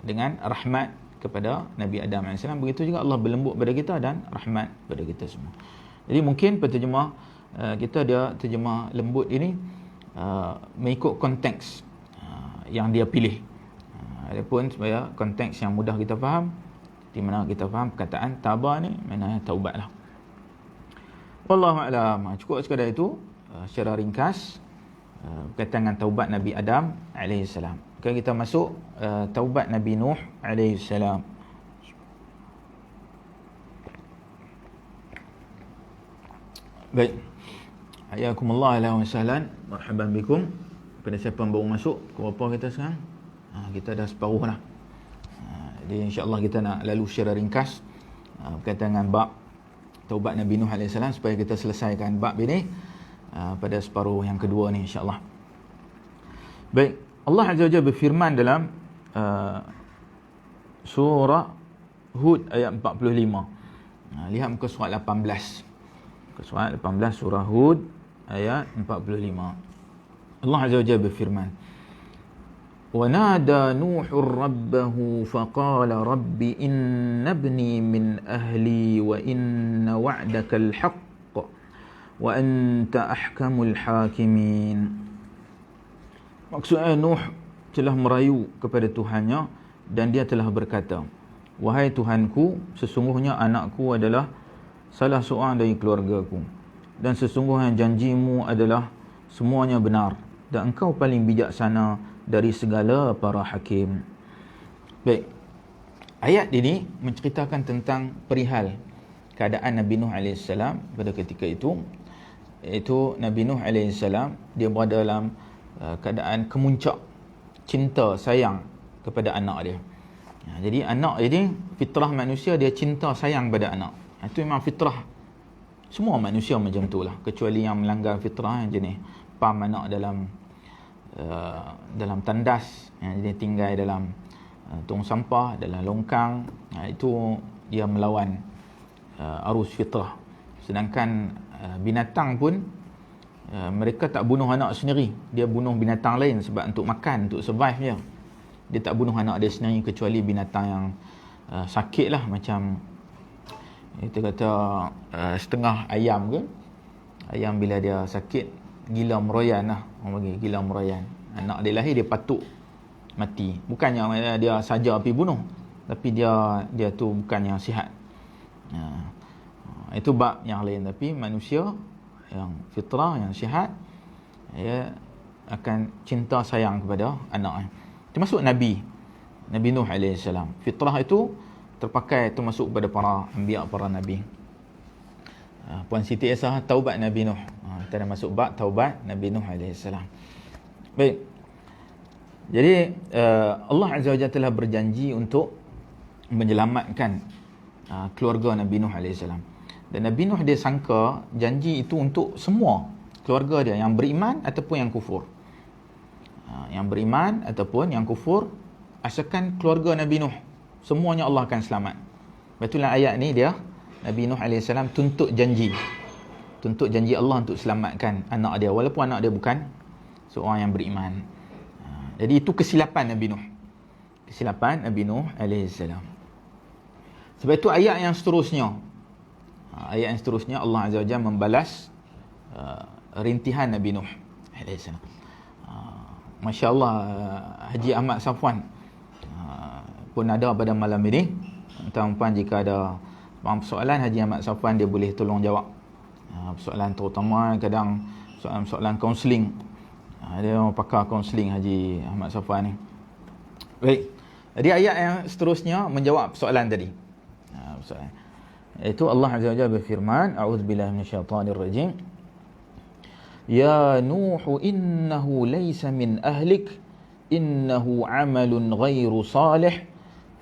Dengan rahmat kepada Nabi Adam AS. Begitu juga Allah berlembut pada kita dan rahmat pada kita semua. Jadi mungkin penterjemah kita dia terjemah lembut ini mengikut konteks yang dia pilih. Adapun supaya konteks yang mudah kita faham, di mana kita faham perkataan taba ni maknanya taubatlah. Wallahu a'lam. Cukup sekadar itu secara ringkas berkaitan dengan taubat Nabi Adam AS. Okay, kita masuk taubat Nabi Nuh AS. Baik. Hayakumullah ahlan wa sahlan. Marhaban bikum. Pada siapa yang baru masuk, berapa kita sekarang? Kita dah separuh lah. Jadi insya-Allah kita nak lalu secara ringkas berkaitan dengan bab taubat Nabi Nuh AS supaya kita selesaikan bab ini pada separuh yang kedua ni insya-Allah. Baik, Allah Azza wa Jalla berfirman dalam surah Hud ayat 45. Lihat muka surat 18. Muka surat 18 surah Hud ayat 45. Allah Azza wa Jalla berfirman, وَنَادَى نُوحٌ رَبَّهُ فَقَالَ رَبِّ إِنَّ ابْنِي مِنْ أَهْلِي وَإِنَّ وَعْدَكَ الْحَقُّ وَأَنْتَ أَحْكَمُ الْحَاكِمِينَ. Maksudnya Nuh telah merayu kepada Tuhannya dan dia telah berkata, wahai Tuhanku, sesungguhnya anakku adalah salah seorang dari keluargaku, dan sesungguhnya janjimu adalah semuanya benar, dan engkau paling bijaksana dari segala para hakim. Baik, ayat ini menceritakan tentang perihal keadaan Nabi Nuh AS pada ketika itu. Iaitu Nabi Nuh AS, dia berada dalam keadaan kemuncak cinta sayang kepada anak dia. Jadi anak ini, fitrah manusia, dia cinta sayang pada anak. Itu memang fitrah semua manusia macam tu lah, kecuali yang melanggar fitrah, yang jenis pam anak dalam tandas, yang dia tinggal dalam tong sampah, dalam longkang, itu dia melawan arus fitrah. Sedangkan binatang pun mereka tak bunuh anak sendiri, dia bunuh binatang lain sebab untuk makan, untuk survive dia. Dia tak bunuh anak dia sendiri, kecuali binatang yang sakit lah, macam kita kata setengah ayam ke, ayam bila dia sakit gila meroyan lah, orang panggil gila meroyan, anak dia lahir dia patuk mati. Bukannya dia saja pergi bunuh, tapi dia tu bukan yang sihat. Itu bab yang lain. Tapi manusia yang fitrah, yang sihat, dia akan cinta sayang kepada anak. Termasuk Nabi Nuh AS. Fitrah itu terpakai, termasuk pada para anbiya, para Nabi. Puan Siti Esah, taubat Nabi Nuh. Kita dah masuk bab taubat Nabi Nuh AS. Baik. Jadi Allah Azza wa Jalla telah berjanji untuk menyelamatkan keluarga Nabi Nuh AS. Dan Nabi Nuh dia sangka janji itu untuk semua keluarga dia, yang beriman ataupun yang kufur. Yang beriman ataupun yang kufur, asalkan keluarga Nabi Nuh, semuanya Allah akan selamat. Betulan ayat ni dia, Nabi Nuh AS tuntut janji Allah untuk selamatkan anak dia, walaupun anak dia bukan seorang yang beriman. Jadi itu kesilapan Nabi Nuh. Kesilapan Nabi Nuh AS. Sebab itu ayat yang seterusnya, ayat yang seterusnya Allah Azza wa Jalla membalas rintihan Nabi Nuh alaihi salam. Masya Allah, Haji Ahmad Safwan pun ada pada malam ini. Tuan-tuan jika ada persoalan, Haji Ahmad Safwan dia boleh tolong jawab. Persoalan terutama kadang soalan kaunseling. Dia pakar kaunseling Haji Ahmad Safwan ni. Baik. Jadi ayat yang seterusnya menjawab soalan tadi. Soalan. Itu Allah Azza wa Jalla berfirman, a'udzubillahi minasyaitonir rajim. Ya Nuh innahu laysa min ahlik innahu amalun ghairu salih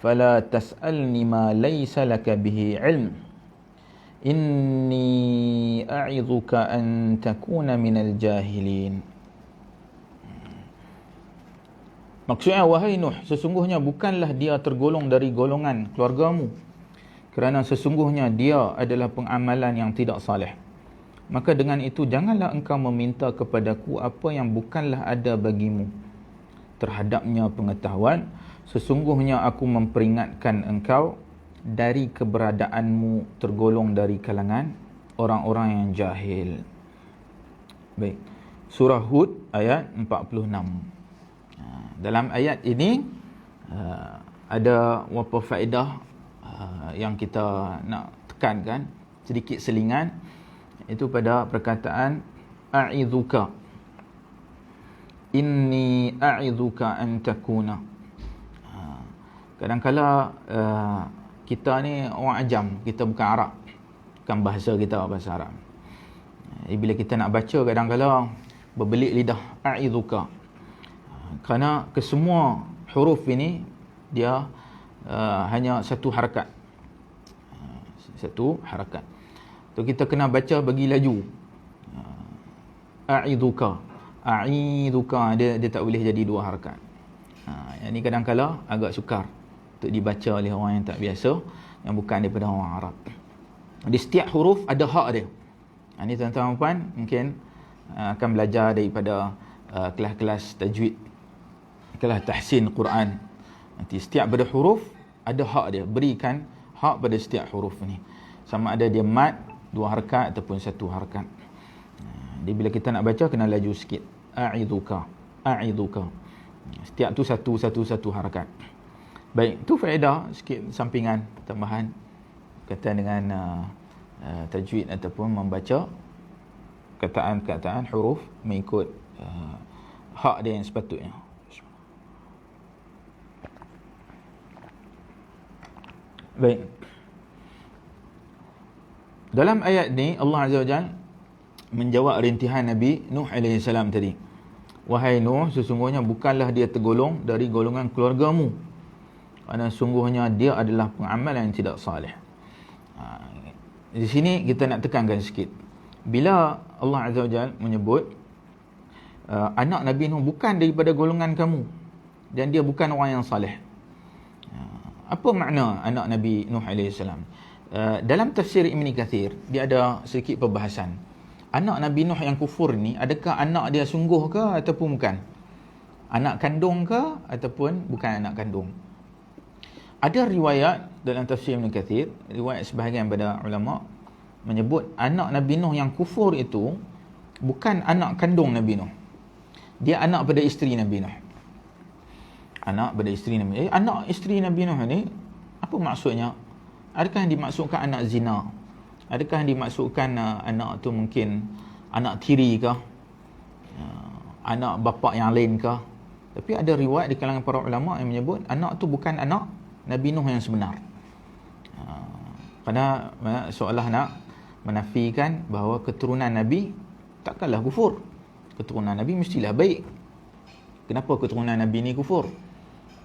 fala tas'alni ma laysa laka bihi ilm inni a'idhuka an takuna minal jahilin. Maksudnya, wahai Nuh, sesungguhnya bukanlah dia tergolong dari golongan keluargamu, kerana sesungguhnya dia adalah pengamalan yang tidak saleh. Maka dengan itu janganlah engkau meminta kepadaku apa yang bukanlah ada bagimu terhadapnya pengetahuan. Sesungguhnya aku memperingatkan engkau dari keberadaanmu tergolong dari kalangan orang-orang yang jahil. Baik. Surah Hud ayat 46. Dalam ayat ini ada beberapa faedah yang kita nak tekankan, sedikit selingan. Itu pada perkataan a'idzuka, inni a'idzuka an takuna. Kadang-kala kita ni orang ajam, kita bukan Arab, bukan bahasa kita bahasa Arab. Bila kita nak baca kadang-kala berbelit lidah, a'idzuka, kerana kesemua huruf ini dia hanya satu harakat. Satu harakat. So, kita kena baca bagi laju. A'idhuka. A'idhuka. Dia tak boleh jadi dua harakat. Yang ni kadang-kala agak sukar untuk dibaca oleh orang yang tak biasa, yang bukan daripada orang Arab. Di setiap huruf ada hak dia. Ini tuan-tuan puan mungkin akan belajar daripada kelas-kelas tajwid, kelas tahsin Quran. Nanti setiap pada huruf ada hak dia. Berikan hak pada setiap huruf ni. Sama ada dia mad, dua harakat ataupun satu harakat. Jadi bila kita nak baca kena laju sikit. A'idhuka. A'idhuka. Setiap tu satu harakat. Baik, tu faedah sikit sampingan tambahan berkaitan dengan tajwid ataupun membaca kataan-kataan huruf mengikut hak dia yang sepatutnya. Baik. Dalam ayat ni Allah Azza wa Jalla menjawab rintihan Nabi Nuh alaihi salam tadi. Wahai Nuh, sesungguhnya bukanlah dia tergolong dari golongan keluargamu, kerana sungguhnya dia adalah pengamal yang tidak saleh. Di sini kita nak tekankan sikit. Bila Allah Azza wa Jalla menyebut anak Nabi Nuh bukan daripada golongan kamu dan dia bukan orang yang saleh. Apa makna anak Nabi Nuh alaihi salam? Dalam tafsir Ibn Kathir dia ada sedikit perbahasan. Anak Nabi Nuh yang kufur ni, adakah anak dia sungguh ke ataupun bukan? Anak kandung ke ataupun bukan anak kandung? Ada riwayat dalam tafsir Ibn Kathir, riwayat sebahagian pada ulama menyebut anak Nabi Nuh yang kufur itu bukan anak kandung Nabi Nuh. Dia anak pada isteri Nabi Nuh. Anak pada isteri Nabi Nuh. Anak isteri Nabi Nuh ni apa maksudnya? Adakah yang dimaksudkan anak zina? Adakah yang dimaksudkan anak tu mungkin anak tiri ke? Anak bapa yang lain ke? Tapi ada riwayat di kalangan para ulama yang menyebut anak tu bukan anak Nabi Nuh yang sebenar. Kerana seolah nak menafikan bahawa keturunan Nabi takkanlah kufur. Keturunan Nabi mestilah baik. Kenapa keturunan Nabi ni kufur?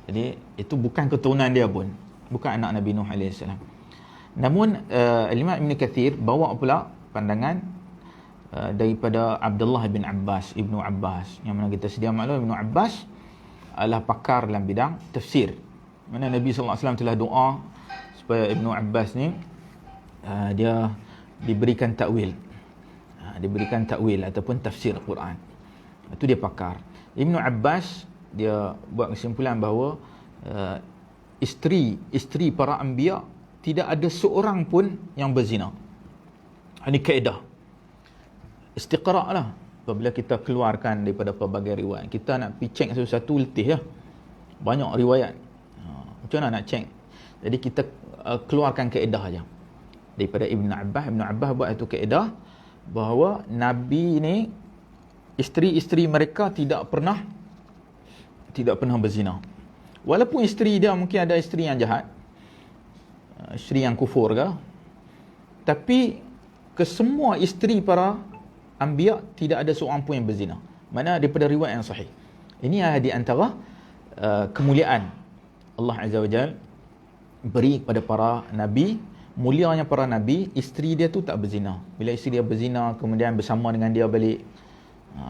Jadi itu bukan keturunan dia pun. Bukan anak Nabi Nuh AS. Namun Imam Ibn Kathir bawa pula pandangan daripada Abdullah bin Abbas, Ibnu Abbas, yang mana kita sedia maklum Ibnu Abbas adalah pakar dalam bidang tafsir. Mana Nabi SAW telah doa supaya Ibnu Abbas ni dia diberikan takwil. Diberikan takwil ataupun tafsir Quran. Itu dia pakar. Ibnu Abbas dia buat kesimpulan bahawa isteri para anbiya tidak ada seorang pun yang berzina. Ini kaedah. Istiqra' lah. Apabila kita keluarkan daripada pelbagai riwayat, kita nak pergi cek satu-satu letih ya. Banyak riwayat. Macam mana nak cek? Jadi kita keluarkan kaedah aja. Daripada Ibn Abbas buat itu kaedah bahawa Nabi ni, isteri-isteri mereka tidak pernah berzina. Walaupun isteri dia mungkin ada isteri yang jahat, isteri yang kufur ke, tapi kesemua isteri para anbiya tidak ada seorang pun yang berzina. Mana daripada riwayat yang sahih. Ini adalah di antara kemuliaan Allah Azza wa Jalla beri kepada para nabi. Mulianya para nabi, isteri dia tu tak berzina. Bila isteri dia berzina kemudian bersama dengan dia balik,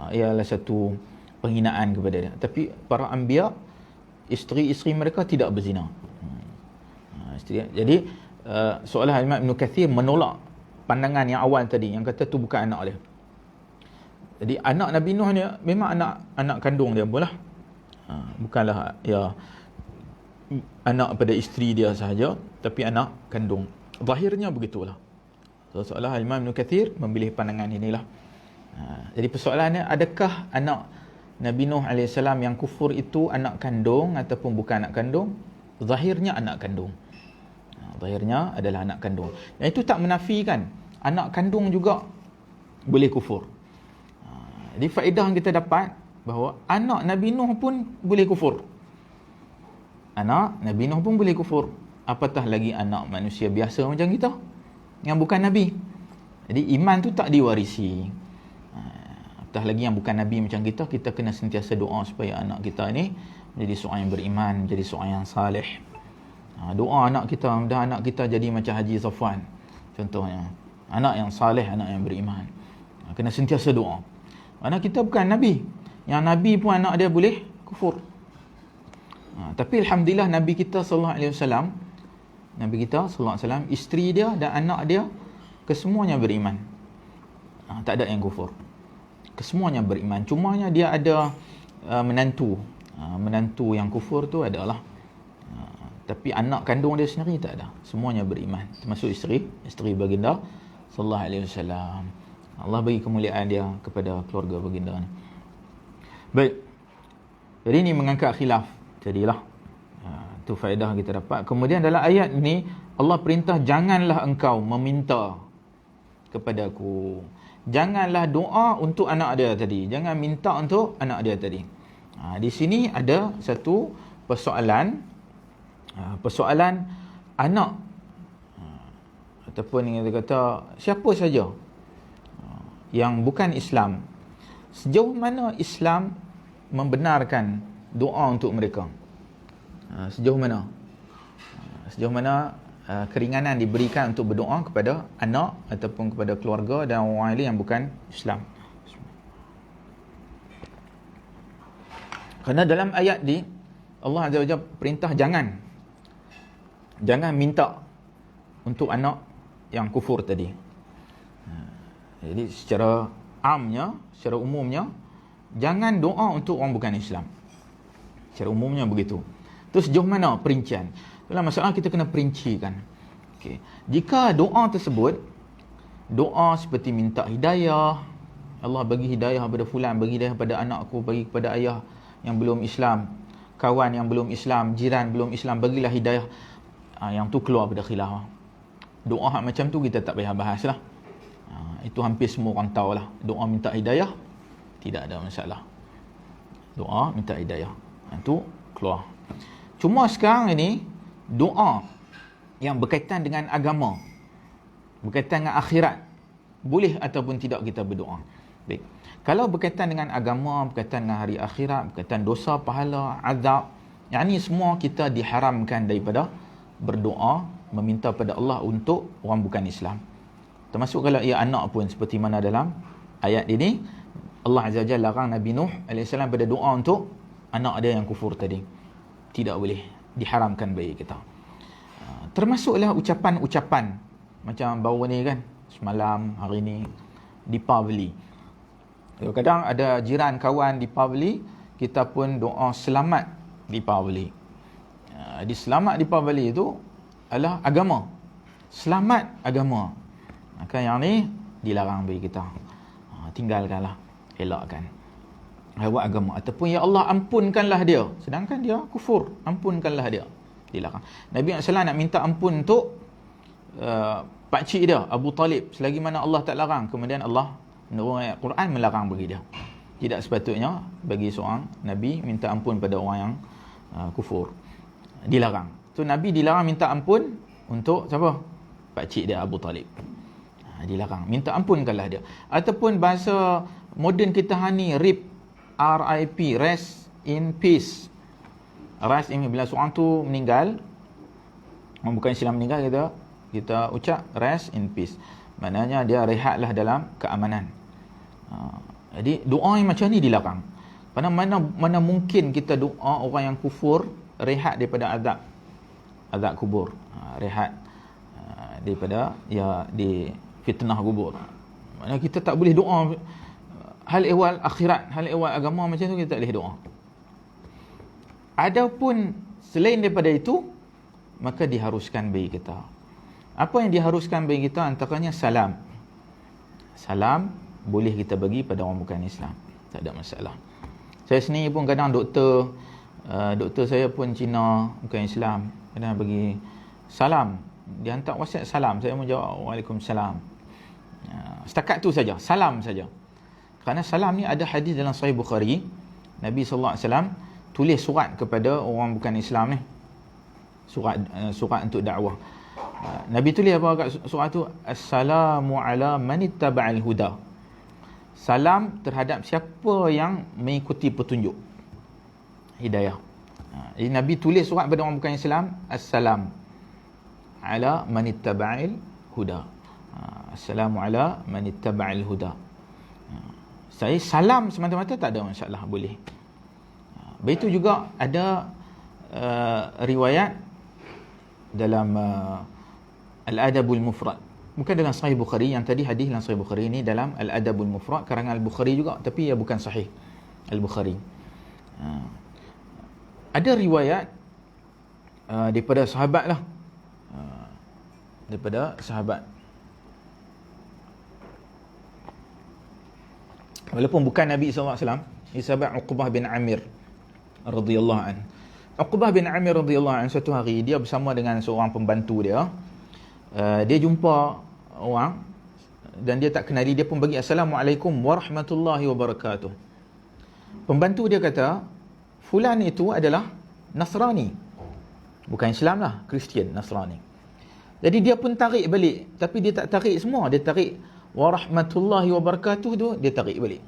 ialah satu penghinaan kepada dia. Tapi para anbiya, isteri-isteri mereka tidak berzina. Jadi seolah Imam Ibn Kathir menolak pandangan yang awal tadi yang kata tu bukan anak dia. Jadi anak Nabi Nuh ni memang anak kandung dia pula. Bukanlah ya anak pada isteri dia sahaja, tapi anak kandung. Zahirnya begitulah. So, seolah Imam Ibn Kathir memilih pandangan inilah. Jadi persoalannya, adakah anak Nabi Nuh AS yang kufur itu anak kandung ataupun bukan anak kandung? Zahirnya anak kandung. Zahirnya adalah anak kandung. Dan itu tak menafikan anak kandung juga boleh kufur. Jadi faedah yang kita dapat bahawa anak Nabi Nuh pun boleh kufur. Anak Nabi Nuh pun boleh kufur. Apatah lagi anak manusia biasa macam kita yang bukan Nabi. Jadi iman tu tak diwarisi. Apatah lagi yang bukan Nabi macam kita kena sentiasa doa supaya anak kita ni menjadi seorang yang beriman, menjadi seorang yang saleh. Doa anak kita, mudah anak kita jadi macam Haji Safwan contohnya. Anak yang saleh, anak yang beriman. Kena sentiasa doa. Mana kita bukan Nabi. Yang Nabi pun anak dia boleh kufur. Tapi alhamdulillah Nabi kita sallallahu alaihi wasallam, isteri dia dan anak dia kesemuanya beriman. Tak ada yang kufur. Kesemuanya beriman. Cumanya dia ada menantu. Menantu yang kufur tu adalah tapi anak kandung dia sendiri tak ada. Semuanya beriman. Termasuk isteri baginda sallallahu alaihi wasallam. Allah bagi kemuliaan dia kepada keluarga baginda ni. Baik. Jadi ini mengangkat khilaf. Jadilah tu faedah kita dapat. Kemudian dalam ayat ni Allah perintah janganlah engkau meminta kepada aku. Janganlah doa untuk anak dia tadi. Jangan minta untuk anak dia tadi. Di sini ada satu persoalan anak ataupun yang kita kata siapa saja yang bukan Islam. Sejauh mana Islam membenarkan doa untuk mereka? Sejauh mana keringanan diberikan untuk berdoa kepada anak ataupun kepada keluarga dan orang lain yang bukan Islam? Kerana dalam ayat ni Allah Azza wa Jalla perintah jangan minta untuk anak yang kufur tadi. Jadi secara umumnya jangan doa untuk orang bukan Islam. Secara umumnya begitu. Terus sejauh mana perincian? Itulah masalah, kita kena perincikan. Okay. Jika doa tersebut, doa seperti minta hidayah, Allah bagi hidayah kepada fulan, bagi hidayah kepada anakku, bagi kepada ayah yang belum Islam, kawan yang belum Islam, jiran belum Islam, bagilah hidayah. Yang tu keluar pada khilaf. Doa macam tu kita tak payah bahas lah. Itu hampir semua orang tahu lah. Doa minta hidayah tidak ada masalah. Doa minta hidayah itu keluar. Cuma sekarang ini doa yang berkaitan dengan agama, berkaitan dengan akhirat, boleh ataupun tidak kita berdoa. Baik. Kalau berkaitan dengan agama, berkaitan dengan hari akhirat, berkaitan dosa, pahala, azab, yang ini semua kita diharamkan daripada berdoa meminta pada Allah untuk orang bukan Islam. Termasuk kalau ia anak pun, seperti mana dalam ayat ini Allah Azza wa Jalla larang Nabi Nuh AS pada doa untuk anak dia yang kufur tadi. Tidak boleh, diharamkan bagi kita. Termasuklah ucapan-ucapan macam baru ni kan, semalam, hari ni Deepavali. Kadang-kadang ada jiran kawan Deepavali, kita pun doa selamat Deepavali. Di selamat Deepavali itu adalah agama. selamat agama. Maka yang ni dilarang bagi kita. Tinggalkanlah, elakkan. Lewat agama. Ataupun ya Allah ampunkanlah dia. Sedangkan dia kufur. Ampunkanlah dia. Dilarang. Nabi SAW nak minta ampun untuk pakcik dia, Abu Talib. Selagi mana Allah tak larang. Kemudian Allah menurun ayat Quran melarang bagi dia. Tidak sepatutnya bagi seorang Nabi minta ampun pada orang yang kufur. Dilarang. So Nabi dilarang minta ampun untuk siapa? Pakcik dia, Abu Talib. Dilarang. Minta ampunkanlah dia. Ataupun bahasa moden kita ni, RIP, RIP, rest in peace. Rest in peace. Bila seorang tu meninggal, orang bukan Islam meninggal, kita ucap rest in peace. Maknanya dia rehatlah dalam keamanan. Jadi doa yang macam ni dilarang. Mana mungkin kita doa orang yang kufur rehat daripada azab kubur. Rehat daripada di fitnah kubur. Maknanya kita tak boleh doa hal ehwal akhirat, hal ehwal agama macam tu, kita tak boleh doa. Adapun selain daripada itu, maka diharuskan bagi kita. Apa yang diharuskan bagi kita antaranya salam. Salam boleh kita bagi pada orang bukan Islam. Tak ada masalah. Saya sendiri pun kadang doktor saya pun Cina, bukan Islam. Kadang bagi salam. Dia hantar WhatsApp salam. Saya menjawab Waalaikumsalam. Setakat tu saja. Salam saja. Kerana salam ni ada hadis dalam Sahih Bukhari. Nabi SAW tulis surat kepada orang bukan Islam ni. Surat untuk dakwah. Nabi tulis apa kat surat tu? Assalamu ala manittaba'al huda. Salam terhadap siapa yang mengikuti petunjuk hidayah. Jadi Nabi tulis surat kepada orang bukan Islam, Assalam ala manittaba'al huda. Assalamu ala manittaba'al huda. Saya salam semata-mata tak ada masalah, boleh. Begitu juga ada riwayat dalam Al-Adabul Mufrad. Bukan dalam Sahih Bukhari, yang tadi hadis dalam Sahih Bukhari, ini dalam Al-Adabul Mufrad, karangan Al-Bukhari juga, tapi ia bukan Sahih Al-Bukhari. Ada riwayat daripada sahabat lah, daripada sahabat, walaupun bukan Nabi SAW. Ini sahabat Uqbah bin Amir radhiyallahu an. Uqbah bin Amir radhiyallahu an, suatu hari dia bersama dengan seorang pembantu dia. Dia jumpa orang dan dia tak kenali, dia pun bagi Assalamualaikum warahmatullahi wabarakatuh. Pembantu dia kata, fulan itu adalah Nasrani. Bukan Islam lah, Kristian, Nasrani. Jadi dia pun tarik balik, tapi dia tak tarik semua, dia tarik warahmatullahi wabarakatuh tu, dia tarik balik.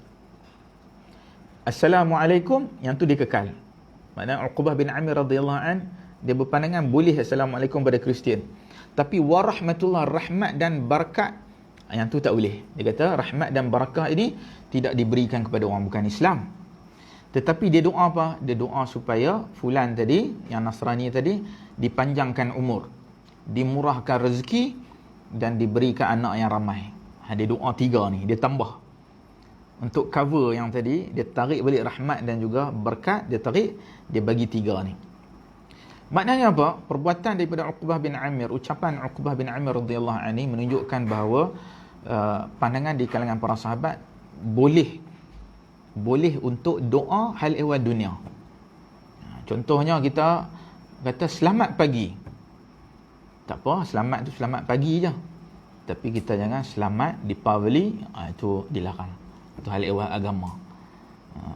Assalamualaikum, yang tu dia kekal. Maknanya Uqbah bin Amir radhiyallahu an, dia berpandangan boleh Assalamualaikum pada Kristian, tapi warahmatullah, rahmat dan barakat, yang tu tak boleh. Dia kata rahmat dan barakah ini tidak diberikan kepada orang bukan Islam. Tetapi dia doa apa? Dia doa supaya fulan tadi, yang Nasrani tadi, dipanjangkan umur, dimurahkan rezeki, dan diberikan anak yang ramai. Dia doa tiga ni, dia tambah. Untuk cover yang tadi, dia tarik balik rahmat dan juga berkat, dia tarik, dia bagi tiga ni. Maknanya apa? Perbuatan daripada Uqbah bin Amir, ucapan Uqbah bin Amir radhiyallahu anhu menunjukkan bahawa pandangan di kalangan para sahabat boleh untuk doa hal ehwal dunia. Contohnya kita kata selamat pagi. Tak apa, selamat tu selamat pagi je. Tapi kita jangan selamat di Pavli, itu dilarang. Itu hal ehwal agama.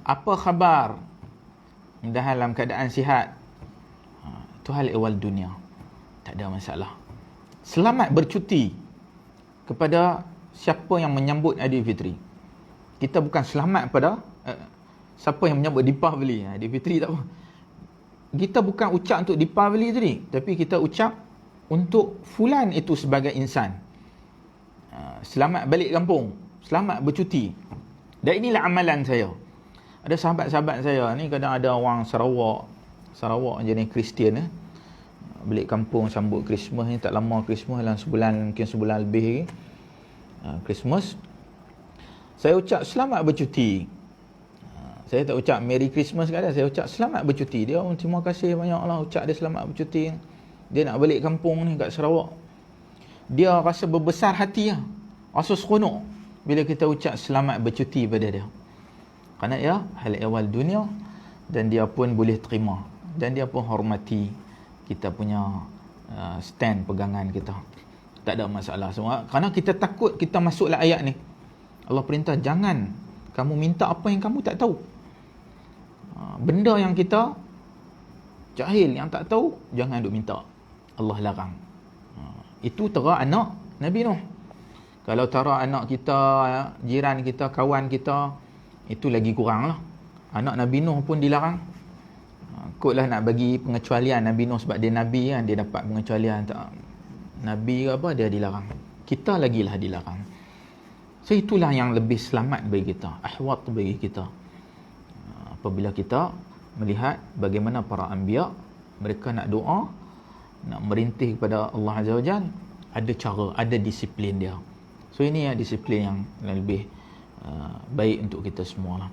Apa khabar? Mudah-mudahan dalam keadaan sihat. Itu hal ehwal dunia. Tak ada masalah. Selamat bercuti kepada siapa yang menyambut Aidilfitri. Kita bukan selamat pada siapa yang menyambut Deepavali. Aidilfitri tak apa. Kita bukan ucap untuk Deepavali tadi, tapi kita ucap untuk fulan itu sebagai insan. Selamat balik kampung, selamat bercuti. Dan inilah amalan saya. Ada sahabat-sahabat saya ni, kadang ada orang Sarawak jenis Kristian, balik kampung sambut Christmas ni, tak lama Christmas, dalam sebulan, mungkin sebulan lebih lagi Christmas, saya ucap selamat bercuti. Saya tak ucap Merry Christmas kat dia, saya ucap selamat bercuti. Dia terima kasih banyak lah, ucap dia selamat bercuti. Dia nak balik kampung ni kat Sarawak. dia rasa berbesar hati lah, rasa seronok bila kita ucap selamat bercuti pada dia. Kerana ya hal ehwal dunia, dan dia pun boleh terima, dan dia pun hormati kita punya stand pegangan kita. Tak ada masalah semua. Kerana kita takut kita masuklah ayat ni. Allah perintah jangan kamu minta apa yang kamu tak tahu. Benda yang kita jahil, yang tak tahu, jangan duk minta. Allah larang. Itu tera anak Nabi Nuh. Kalau tera anak kita, jiran kita, kawan kita, itu lagi kurang lah. Anak Nabi Nuh pun dilarang. Kotlah nak bagi pengecualian Nabi Nuh sebab dia Nabi kan, dia dapat pengecualian. Tak, Nabi ke apa, dia dilarang. Kita lagilah dilarang. So itulah yang lebih selamat bagi kita, ahwat bagi kita. Apabila kita melihat bagaimana para anbiya, mereka nak doa, nak merintih kepada Allah Azza wa Jalla, ada cara, ada disiplin dia. So ini disiplin yang lebih baik untuk kita semua lah.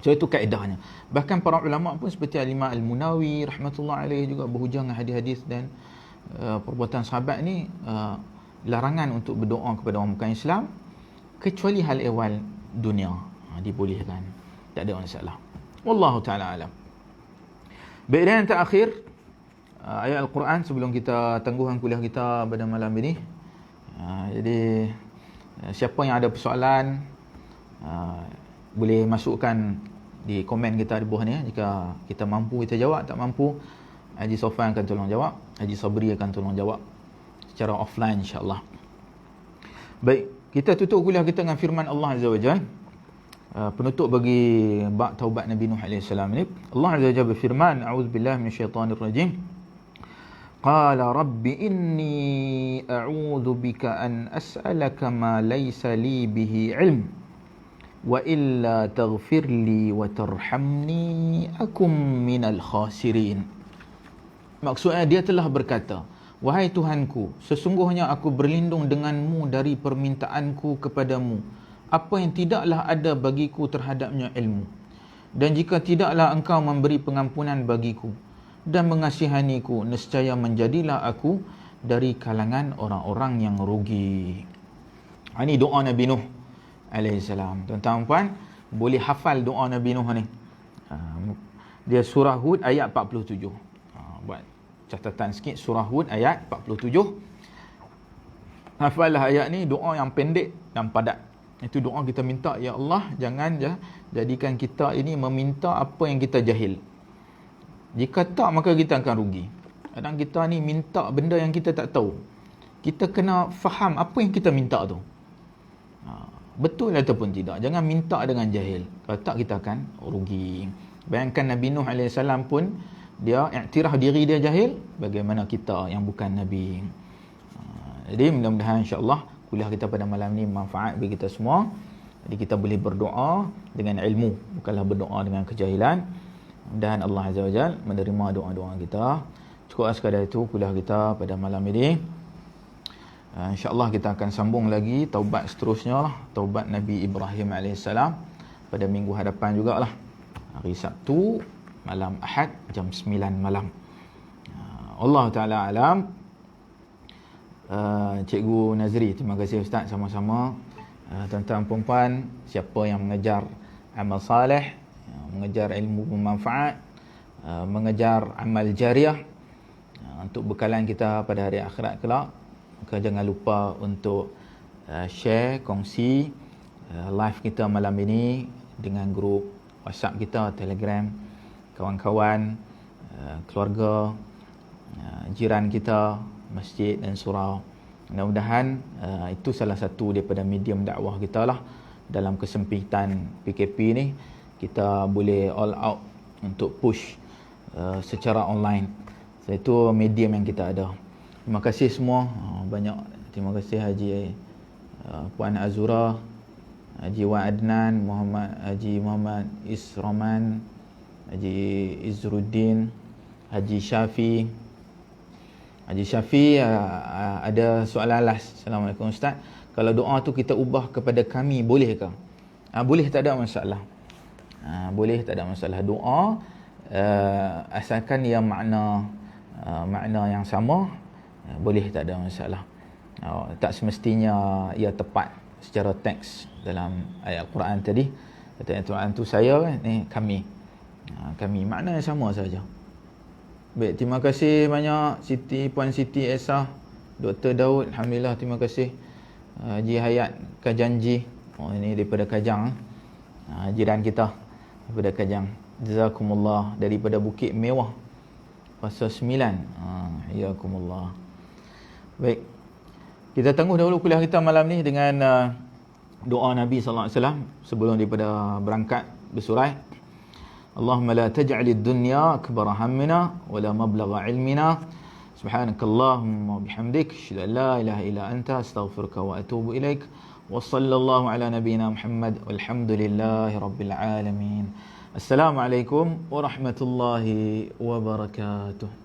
So itu kaedahnya. Bahkan para ulama pun seperti Al-Imam Al-Munawi rahmatullah alaih juga berhujang dengan hadis-hadis dan perbuatan sahabat ni, larangan untuk berdoa kepada orang bukan Islam kecuali hal ehwal dunia, dibolehkan, tak ada masalah. Wallahu taala alam. Baik, dan yang terakhir ayat Al-Quran sebelum kita tangguhkan kuliah kita pada malam ini. Jadi siapa yang ada persoalan boleh masukkan di komen kita di bawah ni. Jika kita mampu kita jawab, tak mampu Haji Sofan akan tolong jawab, Haji Sabri akan tolong jawab secara offline insya-Allah. Baik, kita tutup kuliah kita dengan firman Allah Azza wa Jalla. Penutup bagi bab taubat Nabi Nuh alaihi salam ni. Allah Azza wa Jalla berfirman, a'udzubillahi minasyaitonir rajim. Qala rabbi inni a'udzu bika an as'alaka ma laysa li bihi ilm wa illa taghfir li wa tarhamni akum minal khasirin. Maksudnya dia telah berkata, wahai Tuhanku, sesungguhnya aku berlindung denganmu dari permintaanku kepadamu apa yang tidaklah ada bagiku terhadapnya ilmu, dan jika tidaklah engkau memberi pengampunan bagiku dan mengasihaniku, nescaya menjadilah aku dari kalangan orang-orang yang rugi. Ini doa Nabi Nuh alaihissalam. Tuan-tuan puan boleh hafal doa Nabi Nuh ni. Dia surah Hud ayat 47. Buat catatan sikit, surah Hud ayat 47. Hafallah ayat ni, doa yang pendek dan padat. Itu doa kita minta, ya Allah, jangan jadikan kita ini meminta apa yang kita jahil. Jika tak, maka kita akan rugi. Kadang kita ni minta benda yang kita tak tahu. Kita kena faham apa yang kita minta tu. Betul ataupun tidak. Jangan minta dengan jahil. Kalau tak, kita akan rugi. Bayangkan Nabi Nuh AS pun, dia iktiraf diri dia jahil. Bagaimana kita yang bukan Nabi. Jadi mudah-mudahan insya-Allah kuliah kita pada malam ni manfaat bagi kita semua. Jadi kita boleh berdoa dengan ilmu, bukanlah berdoa dengan kejahilan. Dan Allah Azza wa Jalla menerima doa-doa kita. Cukup sekadar itu kuliah kita pada malam ini. InsyaAllah kita akan sambung lagi taubat seterusnya lah. Taubat Nabi Ibrahim AS pada minggu hadapan jugalah. Hari Sabtu, malam Ahad, jam 9 malam. Allah Ta'ala alam. Cikgu Nazri, terima kasih Ustaz, sama-sama. Tuan-tuan perempuan, siapa yang mengejar amal saleh, mengejar ilmu bermanfaat, mengejar amal jariah untuk bekalan kita pada hari akhirat kelak, maka jangan lupa untuk share, kongsi live kita malam ini dengan grup WhatsApp kita, Telegram, kawan-kawan, keluarga, jiran kita, masjid dan surau. Mudah-mudahan itu salah satu daripada medium dakwah kita lah. Dalam kesempitan PKP ni, kita boleh all out untuk push secara online. So, itu medium yang kita ada. Terima kasih semua. Banyak terima kasih Haji Puan Azura, Haji Wan Adnan, Haji Muhammad Isroman, Haji Izruddin, Haji Syafi. Haji Syafi ada soalan last. Assalamualaikum Ustaz. Kalau doa tu kita ubah kepada kami, boleh ke? Boleh, tak ada masalah. Boleh, tak ada masalah. Doa asalkan ia makna yang sama, boleh, tak ada masalah. Tak semestinya ia tepat secara teks dalam ayat Quran tadi. Kata Tuhan tu saya, ni kami. Kami makna yang sama saja. Baik, terima kasih banyak Puan Siti Esa, Dr. Daud, alhamdulillah, terima kasih. Haji Hayat Kajanji, ini daripada Kajang, jiran kita daripada Kajang. Jazakumullah, daripada Bukit Mewah Pasal 9. Yakumullah. Baik, kita tangguh dahulu kuliah kita malam ni dengan doa Nabi sallallahu alaihi wasallam sebelum daripada berangkat bersurai. Allahumma la taj'alid dunya akbara hammina wa la mablagha ilmina. Subhanakallahumma bihamdik, asyhadu an la ilaha illa anta, astaghfiruka wa atubu ilaik. Wa sallallahu ala nabiyyina Muhammad walhamdulillahi rabbil alamin. Assalamualaikum warahmatullahi wabarakatuh.